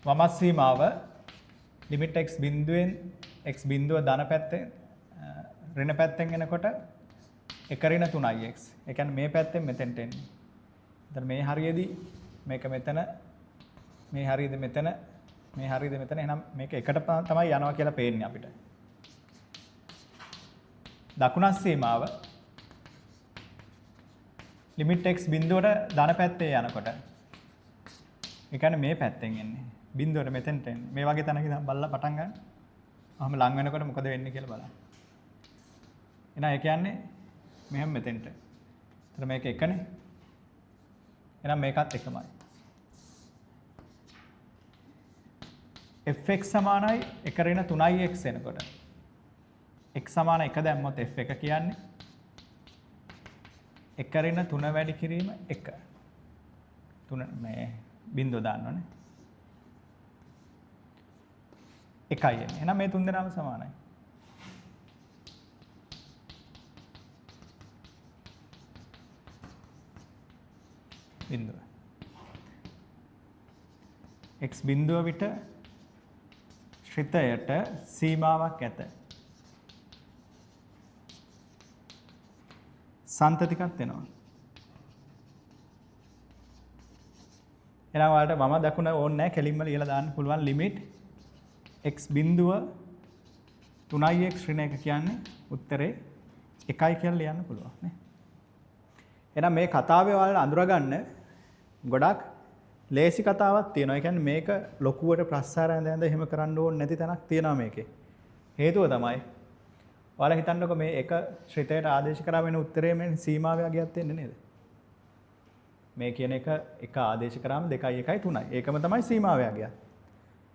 වමස් සීමාව limit x බිඳුවෙන් x බිඳුව ධන පැත්තෙන් ඍණ පැත්තෙන් එනකොට 1 ඍණ 3ix. ඒ කියන්නේ මේ පැත්තෙන් මෙතෙන්ට එන්නේ. එතන මේ හරියේදී මේක මෙතන මේ හරියද මෙතන මේ හරියද මෙතන. එහෙනම් මේක එකට තමයි යනවා කියලා පේන්නේ අපිට. දකුණස් සීමාව limit x බිඳුවට ධන පැත්තේ යනකොට ඒ කියන්නේ මේ පැත්තෙන් එන්නේ. බිඳුවට මෙතෙන්ට එන්නේ. මේ වගේ තැනක ඉඳන් බලලා පටන් ගන්න. අහම ලං වෙනකොට මොකද වෙන්නේ කියලා බලන්න. එහෙනම් ඒ කියන්නේ මෙහෙම මෙතෙන්ට. එතන මේක එකනේ. එහෙනම් මේකත් එකමයි. fx සමානයි 1 ඍණ 3ix එනකොට x සමාන 1 දැම්මොත් f1 කියන්නේ 1 ඍණ 3 වැඩි කිරීම 1. 3 මේ බිඳුව දාන්නෝනේ. 1යි එන්නේ. එහෙනම් මේ තුන් දෙනාම සමානයි. බිඳුව. x බිඳුව විට ශ්‍රිතයට සීමාවක් ඇත. සන්තතිකක් වෙනවා. එහෙනම් ඔයාලට මම දකුණ ඕනේ නැහැ කෙලින්ම ලියලා දාන්න පුළුවන් ලිමිට් x බිඳුව 3x ඍණ 1 කියන්නේ උත්තරේ 1යි කියලා ලියන්න පුළුවන් නේ. එහෙනම් මේ කතාවේ ඔයාලට අඳුරගන්න ගොඩක් ලේසි කතාවක් තියෙනවා. ඒ කියන්නේ මේක ලොකුවට ප්‍රස්සාර ඇඳ එහෙම කරන්න ඕනේ නැති තැනක් තියෙනවා මේකේ. හේතුව තමයි ඔයාලා හිතන්නකො මේ එක ශ්‍රිතයට ආදේශ කරා වෙන උත්තරේ මේ සීමාව වගේක් තියෙන්නේ නේද? මේ කියන එක ආදේශ කරාම 2යි 1යි 3යි. ඒකම තමයි සීමාව වගේක්.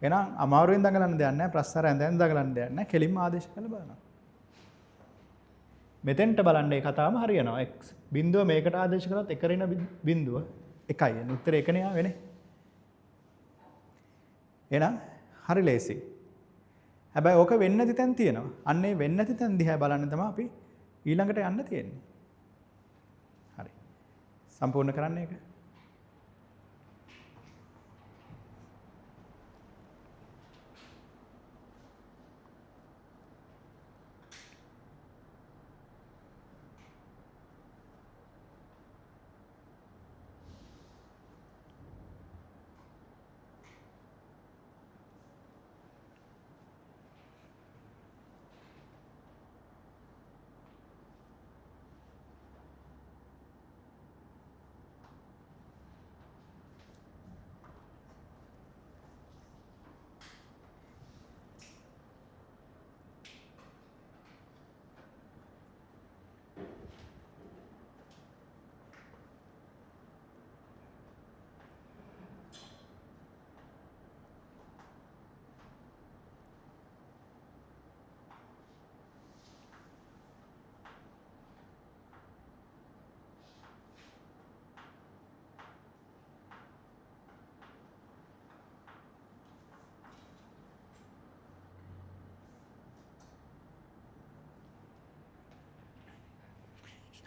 එහෙනම් අමාරුවෙන් දඟලන්න දෙයක් නැහැ. ප්‍රස්සාර ඇඳෙන් දඟලන්න දෙයක් නැහැ. කෙලින්ම ආදේශ කරලා බලනවා. මෙතෙන්ට බලන්න මේ කතාවම හරියනවා. x බිඳුව මේකට ආදේශ කරත් එක ඍණ බිඳුව 1යි. එන උත්තරේ 1 නේ ආවෙනේ. එහෙනම් හරි ලේසි. හැබැයි ඕක වෙන්නේ නැති තැන් තියෙනවා. අන්න ඒ වෙන්නේ නැති තැන් දිහා බලන්න තමයි අපි ඊළඟට යන්න තියෙන්නේ. හරි. සම්පූර්ණ කරන්න ඒක.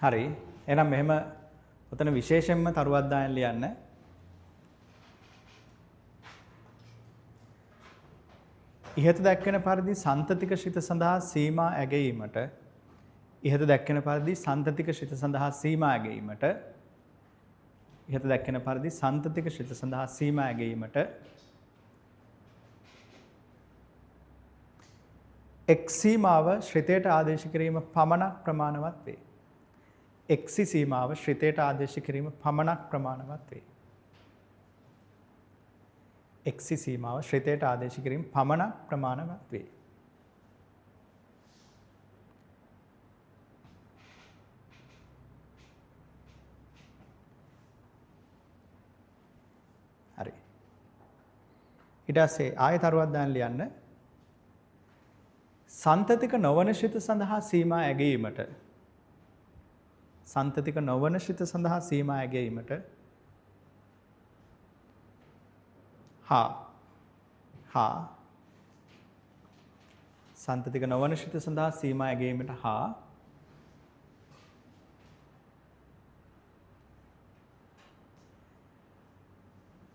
හරි. එහෙනම් මෙහෙම ඔතන විශේෂයෙන්ම තරුවක් දායන් ලියන්න. ඉහත දැක්වෙන පරිදි සන්තතික ශ්‍රිත සඳහා සීමා ඇගීමට ඉහත දැක්වෙන පරිදි සන්තතික ශ්‍රිත සඳහා සීමා ඇගීමට ඉහත දැක්වෙන පරිදි සන්තතික ශ්‍රිත සඳහා සීමා ඇගීමට x සීමාව ශ්‍රිතයට ආදේශ කිරීම පමණක් ප්‍රමාණවත් වේ. x සීමාව ශ්‍රිතයට ආදේශ කිරීම පමණක් ප්‍රමාණවත් වේ. x සීමාව ශ්‍රිතයට ආදේශ කිරීම පමණක් ප්‍රමාණවත් වේ. හරි. ඊට පස්සේ ආයතරුවක් දාන්න ලියන්න. සන්තතික නොවන ශ්‍රිත සඳහා සීමා ඇගීමට සන්තතික නොවන ශ්‍රිත සඳහා සීමා ඇගීමට හා සන්තතික නොවන ශ්‍රිත සඳහා සීමා ඇගීමට හා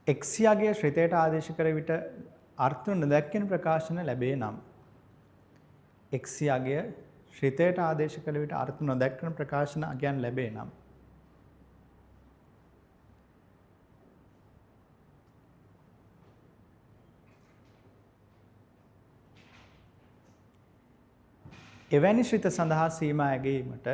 x යගේ ශ්‍රිතයට ආදේශ කර විට අර්ථ නොදැක්කෙන ප්‍රකාශන ලැබේ නම් x යගේ ශ්‍රිතයට ආදේශ කළ විට අර්ථ නොදැක්කන ප්‍රකාශන අගයන් ලැබේ නම් එවැනි ශ්‍රිත සඳහා සීමා ඇගීමට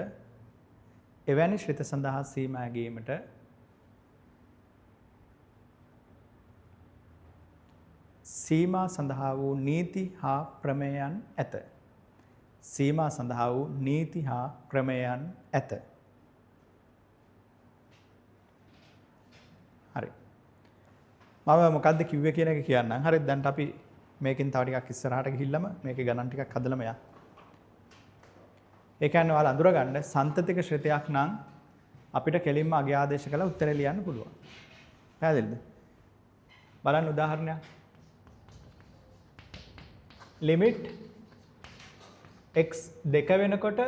සීමා සඳහා වූ නීති හා ප්‍රමේයයන් ඇත. සීමා සඳහා වූ නීති හා ප්‍රමේයයන් ඇත. හරි. මම මොකද්ද කිව්වේ කියන එක කියන්නම්. හරිද? දැන් අපි මේකෙන් තව ටිකක් ඉස්සරහට ගිහිල්ලාම මේකේ ගණන් ටිකක් හදලම යන්න. ඒ කියන්නේ ඔයාලා අඳුරගන්න සන්තතික ශ්‍රිතයක් නම් අපිට කෙලින්ම අගය ආදේශ කරලා උත්තරය ලියන්න පුළුවන්. පැහැදිලිද? බලන්න උදාහරණයක්. limit x 2 වෙනකොට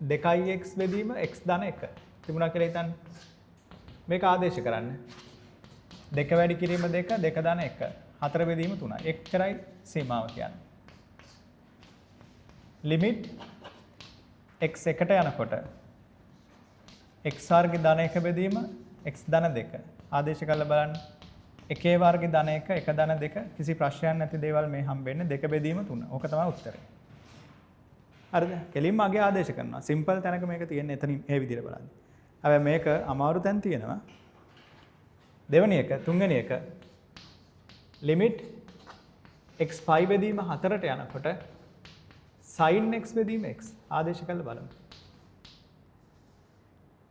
2x බෙදීම x ධන 1 තිබුණා කියලා හිතන්න. මේක ආදේශ කරන්න. 2 වැඩි කිරීම 2 2 ධන 1 4 බෙදීම 3යි. එච්චරයි සීමාව කියන්නේ. ලිමිට් x 1ට යනකොට x වර්ග ධන 1 බෙදීම x ධන 2 ආදේශ කරලා බලන්න. 1 වර්ග ධන 1 1 ධන 2 කිසි ප්‍රශ්නයක් නැති දේවල් මේ හම්බෙන්නේ 2 බෙදීම 3. ඕක තමයි උත්තරේ. හරිද? කෙලින්ම අගේ ආදේශ කරනවා. සිම්පල් තැනක මේක තියෙන්නේ එතනින් මේ විදිහට බලන්න. හැබැයි මේක අමාරු තැන් තියෙනවා. දෙවෙනි එක තුන්වෙනි එක ලිමිට් x 5 බෙදීම 4ට යනකොට sin x බෙදීම x ආදේශ කරලා බලමු.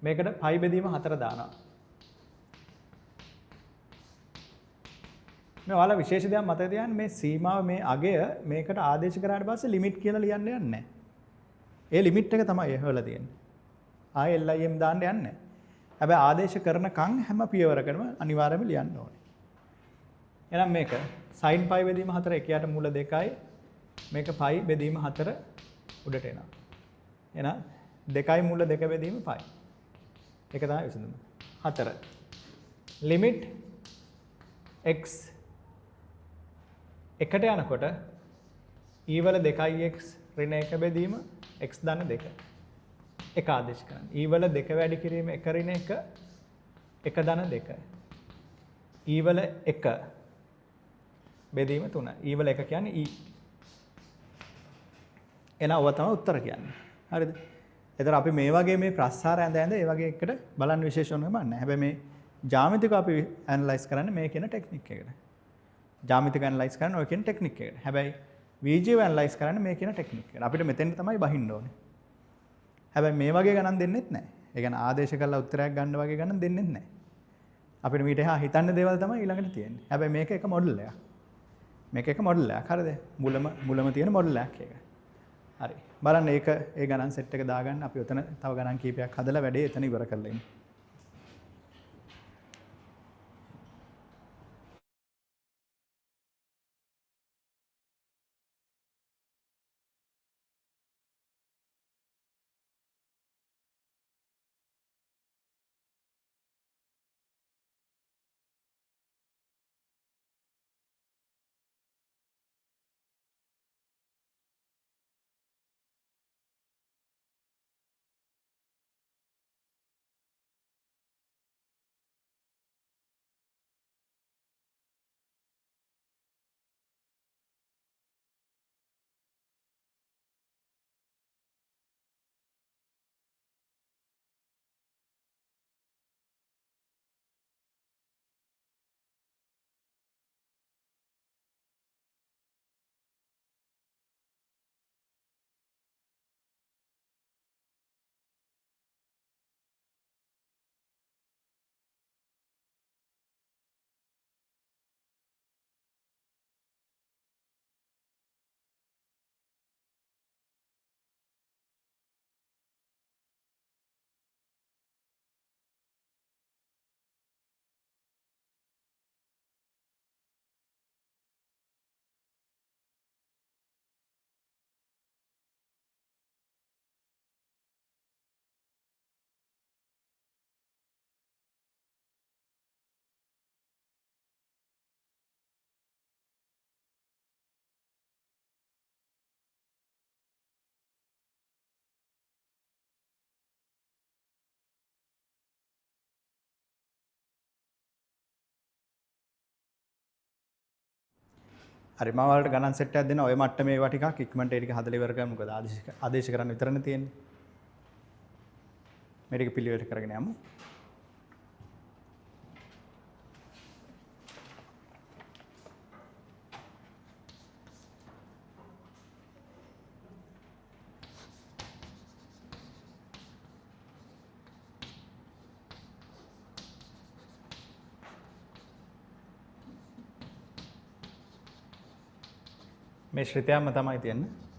මේකට 5 බෙදීම 4 දානවා. මේ ඔයාලා විශේෂ දෙයක් මතක තියාගන්න මේ සීමාව මේ අගය මේකට ආදේශ කරාට පස්සේ ලිමිට් කියලා ලියන්න යන්නේ නැහැ. ඒ ලිමිට් එක තමයි එහවල තියෙන්නේ. ආයෙ LIM දාන්න යන්නේ නැහැ. හැබැයි ආදේශ කරනකන් හැම පියවරකටම අනිවාර්යයෙන්ම ලියන්න ඕනේ. එහෙනම් මේක sin π බෙදීම 4 එකයට මූල 2යි. මේක π බෙදීම 4 උඩට එනවා. එහෙනම් 2යි මූල 2 බෙදීම π. ඒක තමයි විසඳුම. 4 ලිමිට් x එකට යනකොට e වල 2x ඍණ 1 බෙදීම x ධන 2 එක ආදේශ කරන්න. e වල 2 වැඩි කිරීම 1 ඍණ 1 1 ධන 2 e වල 1 බෙදීම 3 e වල 1 කියන්නේ e එන ඔව තමයි උත්තර කියන්නේ. හරිද? එතන අපි මේ වගේ මේ ප්‍රස්ථාර ඇඳ ඒ වගේ එකට බලන්න විශේෂ වෙනවම නැහැ. හැබැයි මේ ජ්‍යාමිතික අපි ඇනලයිස් කරන්නේ මේ කියන ටෙක්නික් එකට. ජ්‍යාමිතික ඇනලයිස් කරන්නේ ඔය කියන ටෙක්නික් එකට. හැබැයි VGO ඇනලයිස් කරන්නේ මේ කියන ටෙක්නික් එකට. අපිට මෙතෙන් තමයි බහින්න ඕනේ. හැබැයි මේ වගේ ගණන් දෙන්නෙත් නැහැ. ඒ කියන්නේ ආදේශ කරලා උත්තරයක් ගන්න වගේ ගණන් දෙන්නෙත් නැහැ. අපිට මීට එහා හිතන්න දේවල් තමයි ඊළඟට තියෙන්නේ. හැබැයි මේක එක මොඩල් එකක්. මේක එක මොඩල් එකක්. හරිද? මුලම තියෙන මොඩල් එකක් ඒක. හරි. බලන්න ඒක ඒ ගණන් සෙට් එක දාගන්න අපි උතන තව ගණන් කීපයක් හදලා වැඩේ එතන ඉවර කරලා ඉමු. හරි මම ඔයාලට ගණන් සෙට් එකක් දෙනවා. ඔය මට්ටමේ ඒවා ටිකක් ඉක්මනට ඒ ටික හදලා ඉවර කරමු. මොකද ආදේශ කරන්න විතරනේ තියෙන්නේ. මේ ටික පිළිවෙලට කරගෙන යමු. මේ ශ්‍රිතයක්ම තමයි තියෙන්නේ.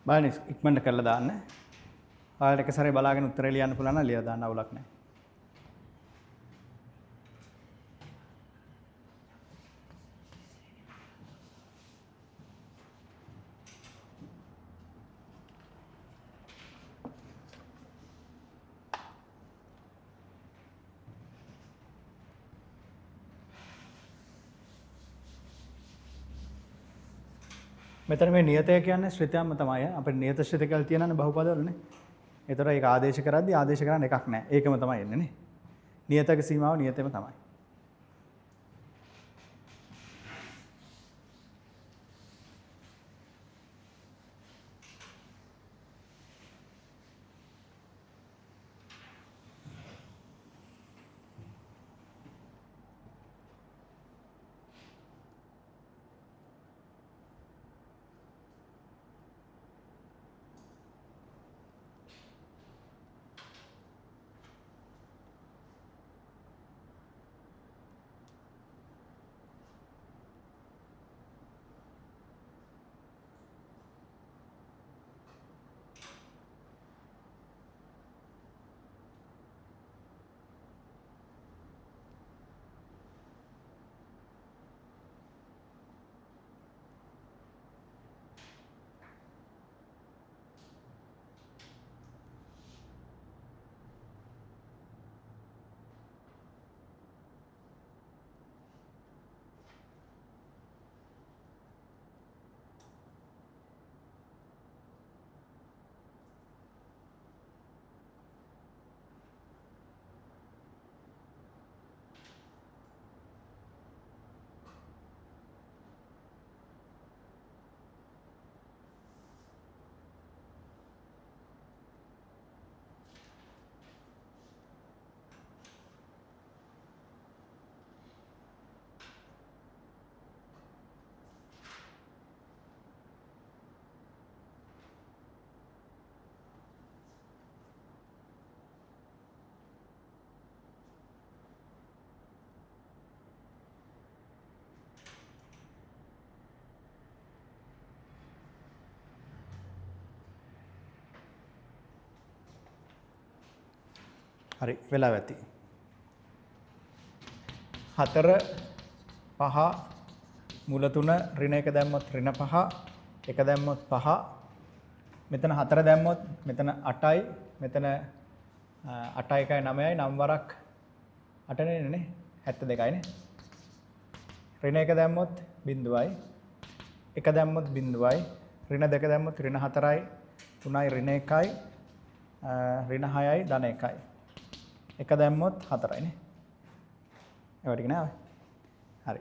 බලන්න ඉක්මනට කරලා දාන්න. ඔයාලට එක සැරේ බලාගෙන උත්තරේ ලියන්න පුළුවන් නම් ලියලා දාන්න අවුලක් නැහැ. මෙතන මේ නියතය කියන්නේ ශ්‍රිතයක්ම තමයි. අපිට නියත ශ්‍රිත කියලා තියෙනවානේ බහුපදවලනේ. ඒතර ඒක ආදේශ කරද්දී ආදේශ කරන්න එකක් නැහැ. ඒකම තමයි එන්නේ නේ. නියතක සීමාව නියතෙම තමයි. හරි වෙලාව ඇති. 4 5 මුල 3 ඍණ 1 දැම්මොත් ඍණ 5 1 දැම්මොත් 5 මෙතන 4 දැම්මොත් මෙතන 8යි මෙතන 8 1යි 9යි 9 වරක් 8 නේ 72යි නේ. ඍණ 1 දැම්මොත් 0යි 1 දැම්මොත් 0යි ඍණ 2 දැම්මොත් ඍණ 4යි 3යි ඍණ 1යි ඍණ 6යි ධන 1යි. 1 දැම්මොත් 4යි නේ. ඒවා ටික නෑ. හරි.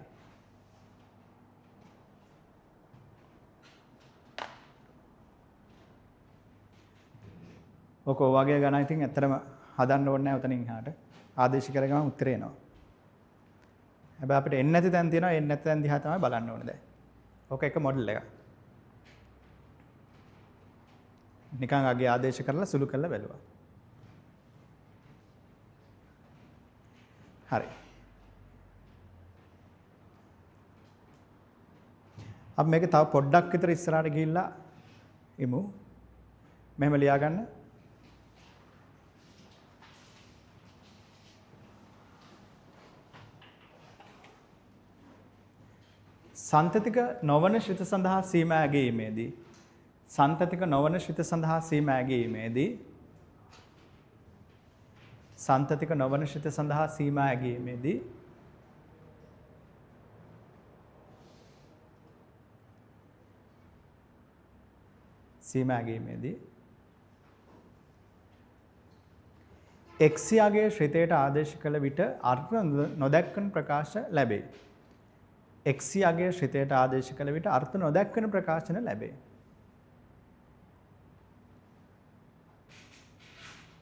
ඔක වගේ ගණන් ඉතින් ඇත්තටම හදන්න ඕනේ නැහැ උතනින් එහාට. ආදේශ කරගම උත්තරේ එනවා. හැබැයි අපිට එන්නේ නැති තැන් තියෙනවා. එන්නේ නැති තැන් දිහා තමයි බලන්න ඕනේ දැන්. ඔක එක මොඩල් එකක්. නිකන් අගේ ආදේශ කරලා සුළු කරලා බැලුවා. හරි. අපි මේක තව පොඩ්ඩක් විතර ඉස්සරහට ගිහිල්ලා ඉමු. මෙහෙම ලියා ගන්න. සන්තතික නොවන ශ්‍රිත සඳහා සීමා ඇගීමේදී සන්තතික නොවන ශ්‍රිත සඳහා සීමා ඇගීමේදී සන්තතික නොවන ශ්‍රිත සඳහා සීමා ඇගීමේදී සීමා ඇගීමේදී එක්සියාගේ ශ්‍රිතයට ආදේශ කළ විට අර්ථ නොදැක්වන ප්‍රකාශ ලැබේ. එක්සියාගේ ශ්‍රිතයට ආදේශ කළ විට අර්ථ නොදැක්වන ප්‍රකාශන ලැබේ.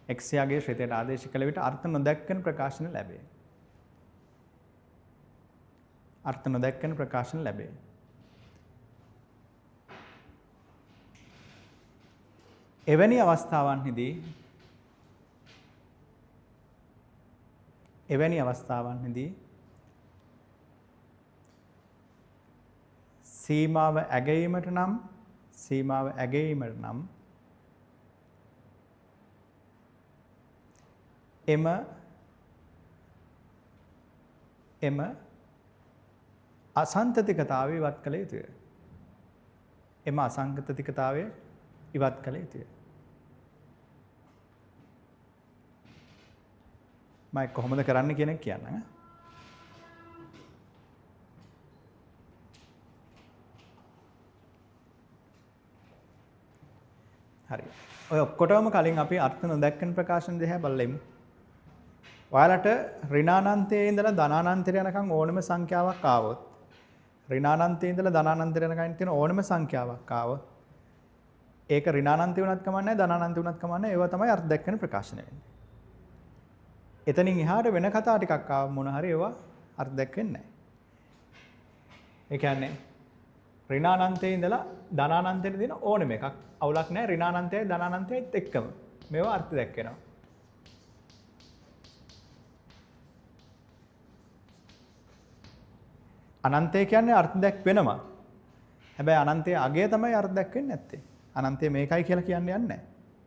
එක්සියාගේ ශ්‍රිතයට ආදේශ කළ විට අර්ථ නොදැක්වන ප්‍රකාශන ලැබේ. අර්ථ නොදැක්වන ප්‍රකාශන ලැබේ. එවැනි අවස්ථාවන්හිදී සීමාව ඇගීමට නම් සීමාව ඇගීමට නම් එම අසංතතිකතාවය ඉවත් කළ යුතුය. එම අසංතතිකතාවය ඉවත් කළ යුතුය. මම කොහොමද කරන්න කියන එක කියන්නම්. හරි. ඔය ඔක්කොටම කලින් අපි අර්ථ නොදැක්කන ප්‍රකාශන දෙහැ බලමු. ඔයාලට ඍණානන්තයේ ඉඳලා ධනානන්තයට යනකම් ඕනම සංඛ්‍යාවක් ආවොත් ඍණානන්තයේ ඉඳලා ධනානන්තයට යනකම් තියෙන ඕනම සංඛ්‍යාවක් ආවොත් ඒක ඍණානන්තය වුණත් කමන්නේ ධනානන්තය වුණත් කමන්නේ ඒවා තමයි අර්ථ දැක්කන ප්‍රකාශන වෙන්නේ. එතනින් එහාට වෙන කතා ටිකක් ආව මොන හරි ඒවා අර්ථ දැක්වෙන්නේ නැහැ. ඒ කියන්නේ ඍණානන්තයේ ඉඳලා ධනානන්තයට දෙන ඕනම එකක් අවුලක් නැහැ. ඍණානන්තයයි ධනානන්තයයිත් එක්කම මේවා අර්ථ දැක්වෙනවා. අනන්තය කියන්නේ අර්ථ දැක් වෙනවා. හැබැයි අනන්තයේ අගය තමයි අර්ථ දැක් වෙන්නේ නැත්තේ. අනන්තය මේකයි කියලා කියන්නේ නැහැ.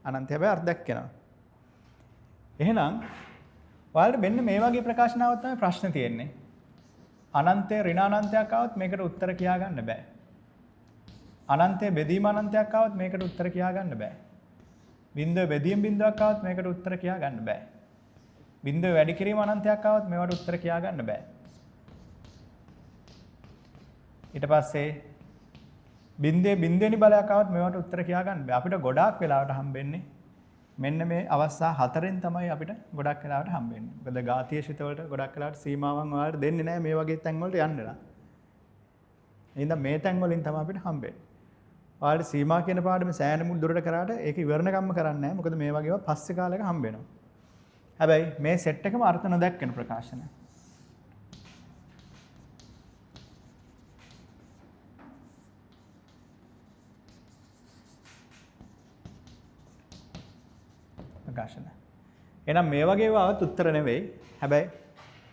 අනන්තය හැබැයි අර්ථ දැක් වෙනවා. එහෙනම් ඔයාලට මෙන්න මේ වගේ ප්‍රකාශනාවක් තමයි ප්‍රශ්න තියෙන්නේ. අනන්තයේ ඍණානන්තයක් આવොත් මේකට උත්තර කියා ගන්න බෑ. අනන්තයේ බෙදීම අනන්තයක් આવොත් මේකට උත්තර කියා ගන්න බෑ. බිංදුව බෙදීම බිංදුවක් આવොත් මේකට උත්තර කියා ගන්න බෑ. බිංදුව වැඩි කිරීම අනන්තයක් આવොත් මේවට උත්තර කියා ගන්න බෑ. ඊට පස්සේ බින්දුවෙනි බලයක් આવත් මේවට උත්තර කියා ගන්න බෑ. අපිට ගොඩාක් වෙලාවට හම්බෙන්නේ මෙන්න මේ අවස්ථා හතරෙන් තමයි අපිට ගොඩක් වෙලාවට හම්බෙන්නේ. මොකද ඝාතීය ශිත වලට ගොඩක් වෙලාවට සීමාවන් ඔයාලට දෙන්නේ නැහැ මේ වගේ තැන් වලට යන්න ලා. එහෙනම් මේ තැන් වලින් තමයි අපිට හම්බෙන්නේ. ඔයාලට සීමා කියන පාඩම සෑහෙන මුල් දුරට කරාට ඒක ඉවරණකම්ම කරන්නේ නැහැ. මොකද මේ වගේව පස්සේ කාලෙක හම්බෙනවා. හැබැයි මේ සෙට් එකම අර්ථ නොදැක්කන ප්‍රකාශන. ප්‍රකාශන. එහෙනම් මේ වගේ වාවත් උත්තර නෙවෙයි. හැබැයි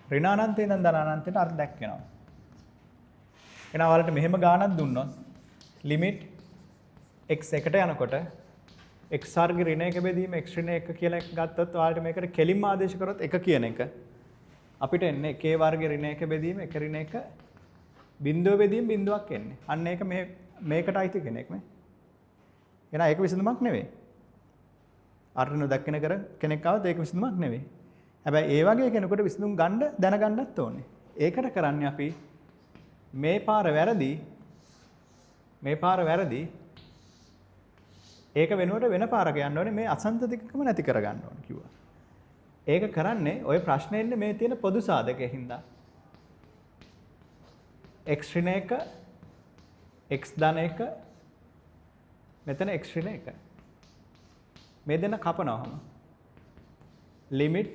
ඍණානන්තේ ඉඳන් ධනානන්තයට අර්ථ දැක්වෙනවා. එහෙනම් ඔයාලට මෙහෙම ගාණක් දුන්නොත් ලිමිට් x එකට යනකොට x වර්ග ඍණ 1 බෙදීම x ඍණ 1 කියලා එක ගත්තොත් ඔයාලට මේකට කෙලින්ම ආදේශ කරොත් 1 කියන එක අපිට එන්නේ k වර්ග ඍණ 1 බෙදීම 1 ඍණ 1 බිංදුව බෙදීම බිංදුවක් එන්නේ. අන්න ඒක මේකට අයිති කෙනෙක් නේ. එහෙනම් ඒක විසඳුමක් නෙවෙයි. අර්ථ නොදැක්කන කර කෙනෙක් ආවොත් ඒක විසඳුමක් නෙවෙයි. හැබැයි ඒ වගේ කෙනෙකුට විසඳුම් ගන්න දැනගන්නත් ඕනේ. ඒකට කරන්නේ අපි මේ පාර වැරදි ඒක වෙනුවට වෙන පාරක යන්න ඕනේ. මේ අසංතතිකකම නැති කරගන්න ඕනේ කිව්වා. ඒක කරන්නේ ওই ප්‍රශ්නේ ඉන්නේ මේ තියෙන පොදු සාධකයේ හින්දා. x ඍණ 1 x ධන 1 මෙතන x ඍණ 1 මේ දෙන්න කපනවම ලිමිට්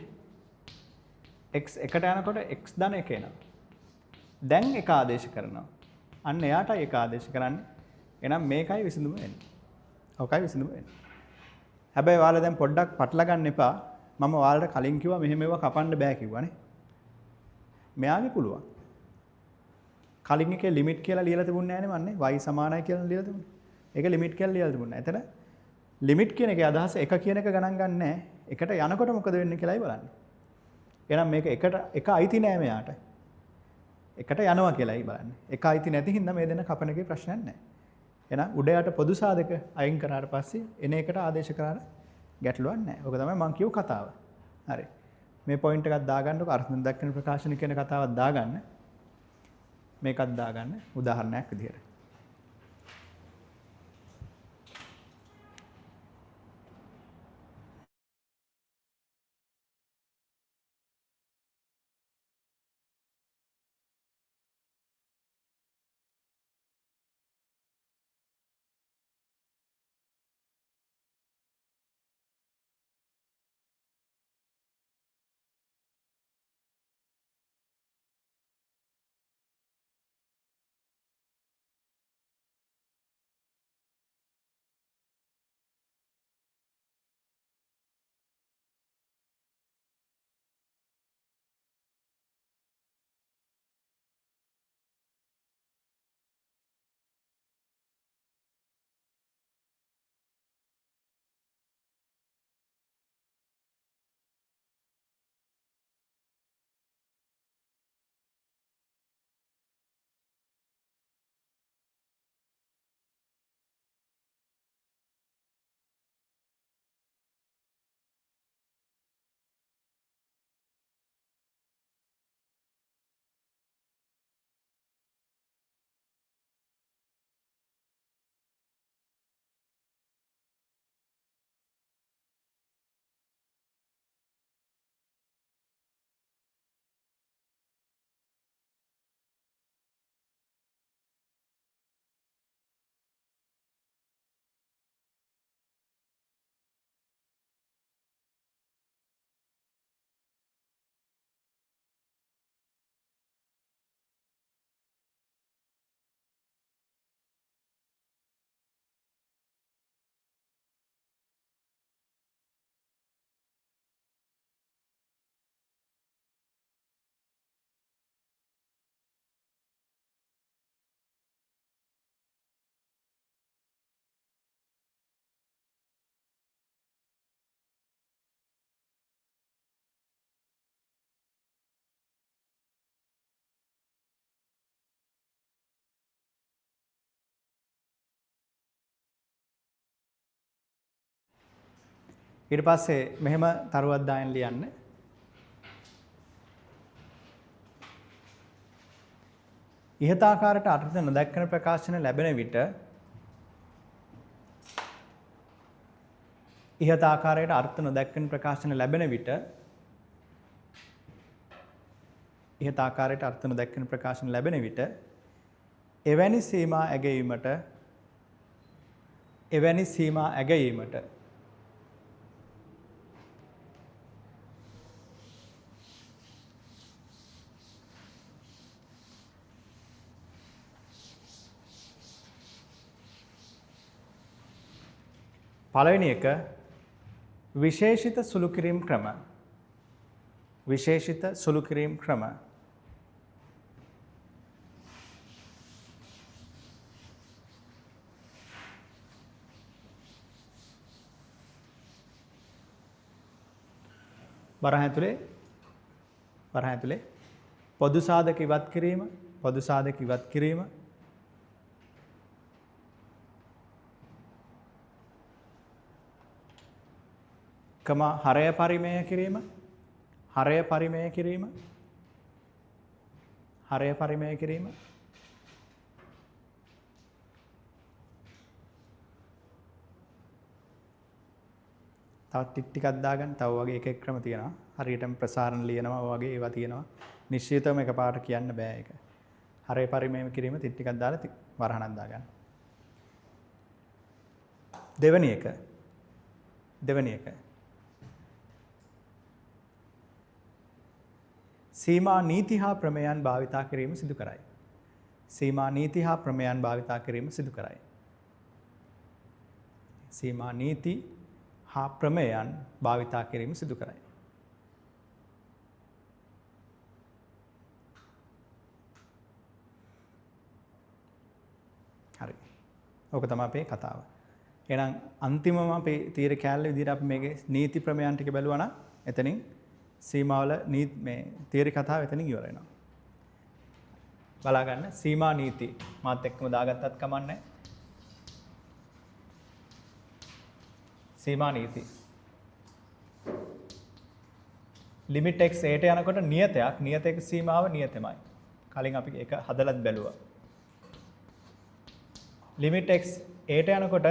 x එකට යනකොට x ධන 1 එනවා. දැන් එක ආදේශ කරනවා. අන්න එයාටයි එක ආදේශ කරන්නේ. එහෙනම් මේකයි විසඳුම වෙන්නේ. ඔකයි විසඳුම වෙන්නේ. හැබැයි ඔයාලා දැන් පොඩ්ඩක් පටල ගන්න එපා. මම ඔයාලට කලින් කිව්වා මෙහෙම ඒවා කපන්න බෑ කිව්වනේ. මෙයාගේ පුළුවන්. කලින් එකේ ලිමිට් කියලා ලියලා තිබුණේ නෑනේ මන්නේ. y සමානයි කියලා ලියලා තිබුණේ. ඒක ලිමිට් කියලා ලියලා තිබුණා. එතන ලිමිට් කියන එකේ අදහස එක කියන එක ගණන් ගන්න නෑ. එකට යනකොට මොකද වෙන්නේ කියලායි බලන්නේ. එහෙනම් මේක එක අයිති නෑ මෙයාට. එකට යනවා කියලායි බලන්නේ. එක අයිති නැති හින්දා මේ දෙන කපන එකේ ප්‍රශ්නයක් නෑ. එහෙනම් උඩ යට පොදු සාධක අයින් කරාට පස්සේ එන එකට ආදේශ කරාට ගැටලුවක් නෑ. ඕක තමයි මම කියු කතාව. හරි. මේ පොයින්ට් එකක් දාගන්නකො අර්ථ දක්වන ප්‍රකාශන කියන කතාවක් දාගන්න. මේකත් දාගන්න උදාහරණයක් විදිහට. ඊට පස්සේ මෙහෙම තරුවක් දාගෙන ලියන්න. ඉහත ආකාරයට අර්ථ නොදක්වන ප්‍රකාශන ලැබෙන විට ඉහත ආකාරයට අර්ථ නොදක්වන ප්‍රකාශන ලැබෙන විට ඉහත ආකාරයට අර්ථ නොදක්වන ප්‍රකාශන ලැබෙන විට එවැනි සීමා ඇගයීමට පළවෙනි එක විශේෂිත සුළු කිරීම ක්‍රම. විශේෂිත සුළු කිරීම ක්‍රම. වරහන් ඇතුලේ පොදු සාධක ඉවත් කිරීම, පොදු සාධක ඉවත් කිරීම, හරය පරිමේය කිරීම, හරය පරිමේය කිරීම, හරය පරිමේය කිරීම, තව ටිකක් දාගන්න. තව වගේ එක ක්‍රම තියෙනවා. හරියටම ප්‍රසාරණ ලියනවා වගේ ඒවා තියෙනවා. නිශ්චිතවම එකපාරට කියන්න බෑ ඒක. හරය පරිමේය කිරීම ටිකක් දාලා වරහණක් දාගන්න. දෙවෙනි එක සීමා නීති හා ප්‍රමේයන් භාවිතා කිරීම සිදු කරයි. සීමා නීති හා ප්‍රමේයන් භාවිතා කිරීම සිදු කරයි. සීමා නීති හා ප්‍රමේයන් භාවිතා කිරීම සිදු කරයි. හරි. ඕක තමයි අපේ කතාව. එහෙනම් අන්තිමම අපේ තීර කැලේ විදිහට අපි මේකේ නීති ප්‍රමේයන් ටික බැලුවා නම් එතනින් සීමාවල මේ තීර කතාව එතනින් ඉවර වෙනවා. බලා ගන්න සීමා නීති මාත් එක්කම දාගත්තත් කමන්නේ. සීමා නීති ලිමිට් x a ට යනකොට නියතයක සීමාව නියතමයි. කලින් අපි ඒක හදලත් බැලුවා. ලිමිට් x a ට යනකොට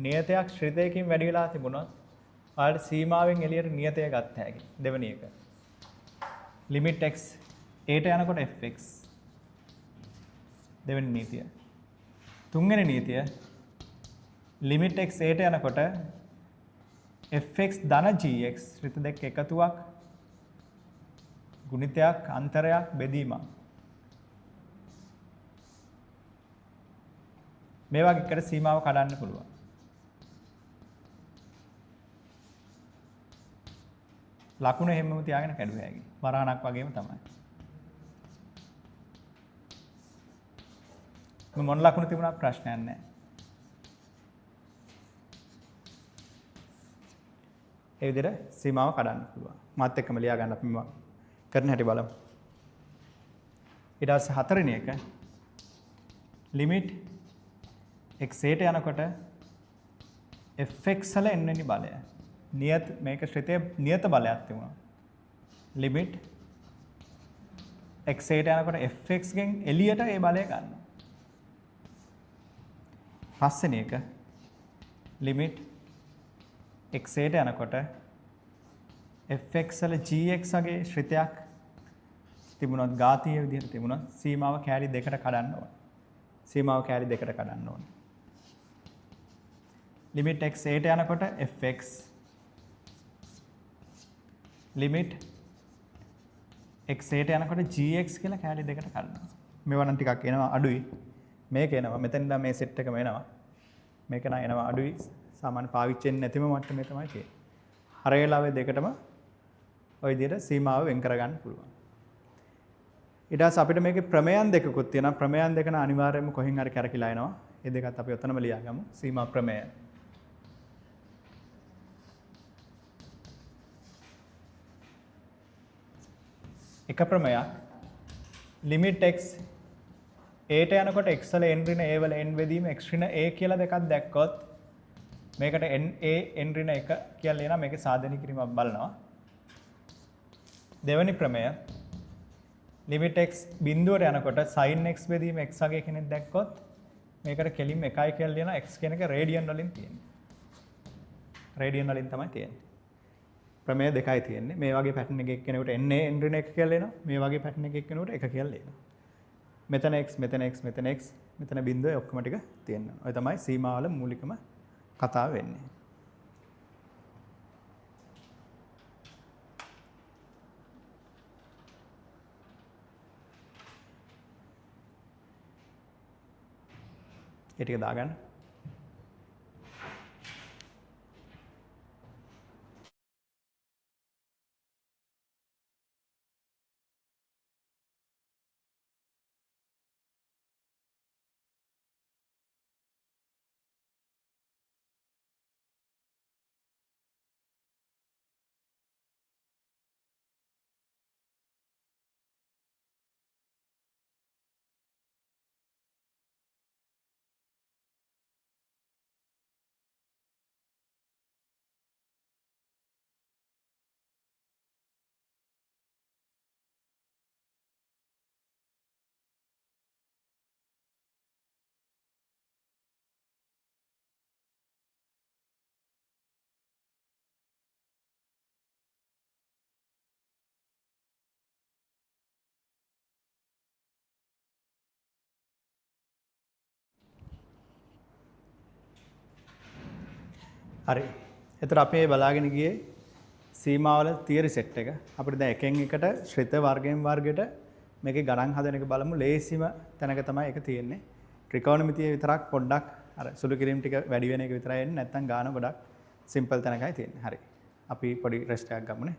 නියතයක් ශ්‍රිතයකින් වැඩි වෙලා තිබුණොත් ඔයාලට සීමාවෙන් එළියට නියතය ගන්න හැකි. දෙවෙනි එක. ලිමිට් x a ට යනකොට fx. දෙවෙනි නීතිය. තුන්වෙනි නීතිය ලිමිට් x a ට යනකොට fx ධන gx ශ්‍රිත දෙක එකතුවක් ගුණිතයක් අන්තරයක් බෙදීමක්. මේ වගේ එකට සීමාව කඩන්න පුළුවන්. ලකුණ හැමෝම තියාගෙන කැඩුව හැකි. වරහණක් වගේම තමයි. මොන ලකුණ තිබුණා ප්‍රශ්නයක් නැහැ. ඒ විදිහට සීමාව කඩන්න පුළුවන්. මාත් එක්කම ලියා ගන්න අපි කරන හැටි බලමු. ඊට පස්සේ හතරවෙනි එක ලිමිට් x a ට යනකොට fx වල n වෙනි බලය. මේක ශ්‍රිතයේ නියත බලයක් තිබුණා. ලිමිට් x a ට යනකොට fx ගෙන් එළියට ඒ බලය ගන්නවා. පස්වෙනි එක ලිමිට් x a ට යනකොට fx වල gx වගේ ශ්‍රිතයක් තිබුණොත් ඝාතීය විදිහට තිබුණොත් සීමාව කැලි දෙකට කඩන්න ඕන. සීමාව කැලි දෙකට කඩන්න ඕන. ලිමිට් x a ට යනකොට fx ලිමිට් x a ට යනකොට gx කියලා කැලි දෙකට කඩනවා. මේවා නම් ටිකක් එනවා අඩුයි. මේක එනවා. මෙතන ඉඳන් මේ සෙට් එකම එනවා. මේක නම් එනවා අඩුයි. සාමාන්‍ය පාවිච්චි වෙන්නේ නැතිම මට්ටමේ තමයි තියෙන්නේ. හර වේලාවේ දෙකටම ওই විදිහට සීමාව වෙන් කරගන්න පුළුවන්. ඊට පස්සේ අපිට මේකේ ප්‍රමේයන් දෙකකුත් තියෙනවා. ප්‍රමේයන් දෙක නම් අනිවාර්යයෙන්ම කොහෙන් හරි කැරකිලා එනවා. ඒ දෙකත් අපි ඔතනම ලියාගමු. සීමා ප්‍රමේය. එක ප්‍රමේයක් ලිමිට් x a ට යනකොට x වල n ඍණ a වල n බෙදීම x ඍණ a කියලා දෙකක් දැක්කොත් මේකට NA n ඍණ 1 කියලා ලියනවා. මේකේ සාධනීය කිරීමක් බලනවා. දෙවෙනි ක්‍රමය limit x බිඳුවට යනකොට sin x බෙදීම x වගේ කෙනෙක් දැක්කොත් මේකට කෙලින්ම 1යි කියලා ලියනවා. x කියන එක රේඩියන් වලින් තියෙන්නේ. රේඩියන් වලින් තමයි තියෙන්නේ. ප්‍රමේය දෙකයි තියෙන්නේ. මේ වගේ පැටර්න් එකක එක්කෙනෙකුට NA n ඍණ 1 කියලා එනවා. මේ වගේ පැටර්න් එකක එක්කෙනෙකුට 1 කියලා එනවා. මෙතන x මෙතන x මෙතන x මෙතන බිඳුව ඔක්කොම ටික තියෙනවා. ඔය තමයි සීමාවල මූලිකම කතාව වෙන්නේ. ඒ ටික දාගන්න. හරි. එතකොට අපි මේ බලාගෙන ගියේ සීමාවල තියරි සෙට් එක. අපිට දැන් එකෙන් එකට ශ්‍රිත වර්ගයෙන් වර්ගයට මේකේ ගණන් හදන එක බලමු. ලේසිම තැනක තමයි ඒක තියෙන්නේ. ත්‍රිකෝණමිතිය විතරක් පොඩ්ඩක් අර සුළු කිරීම ටික වැඩි වෙන එක විතරයි එන්නේ. නැත්නම් ගාන ගොඩක් සිම්පල් තැනකයි තියෙන්නේ. හරි. අපි පොඩි රෙස්ට් එකක් ගමුනේ.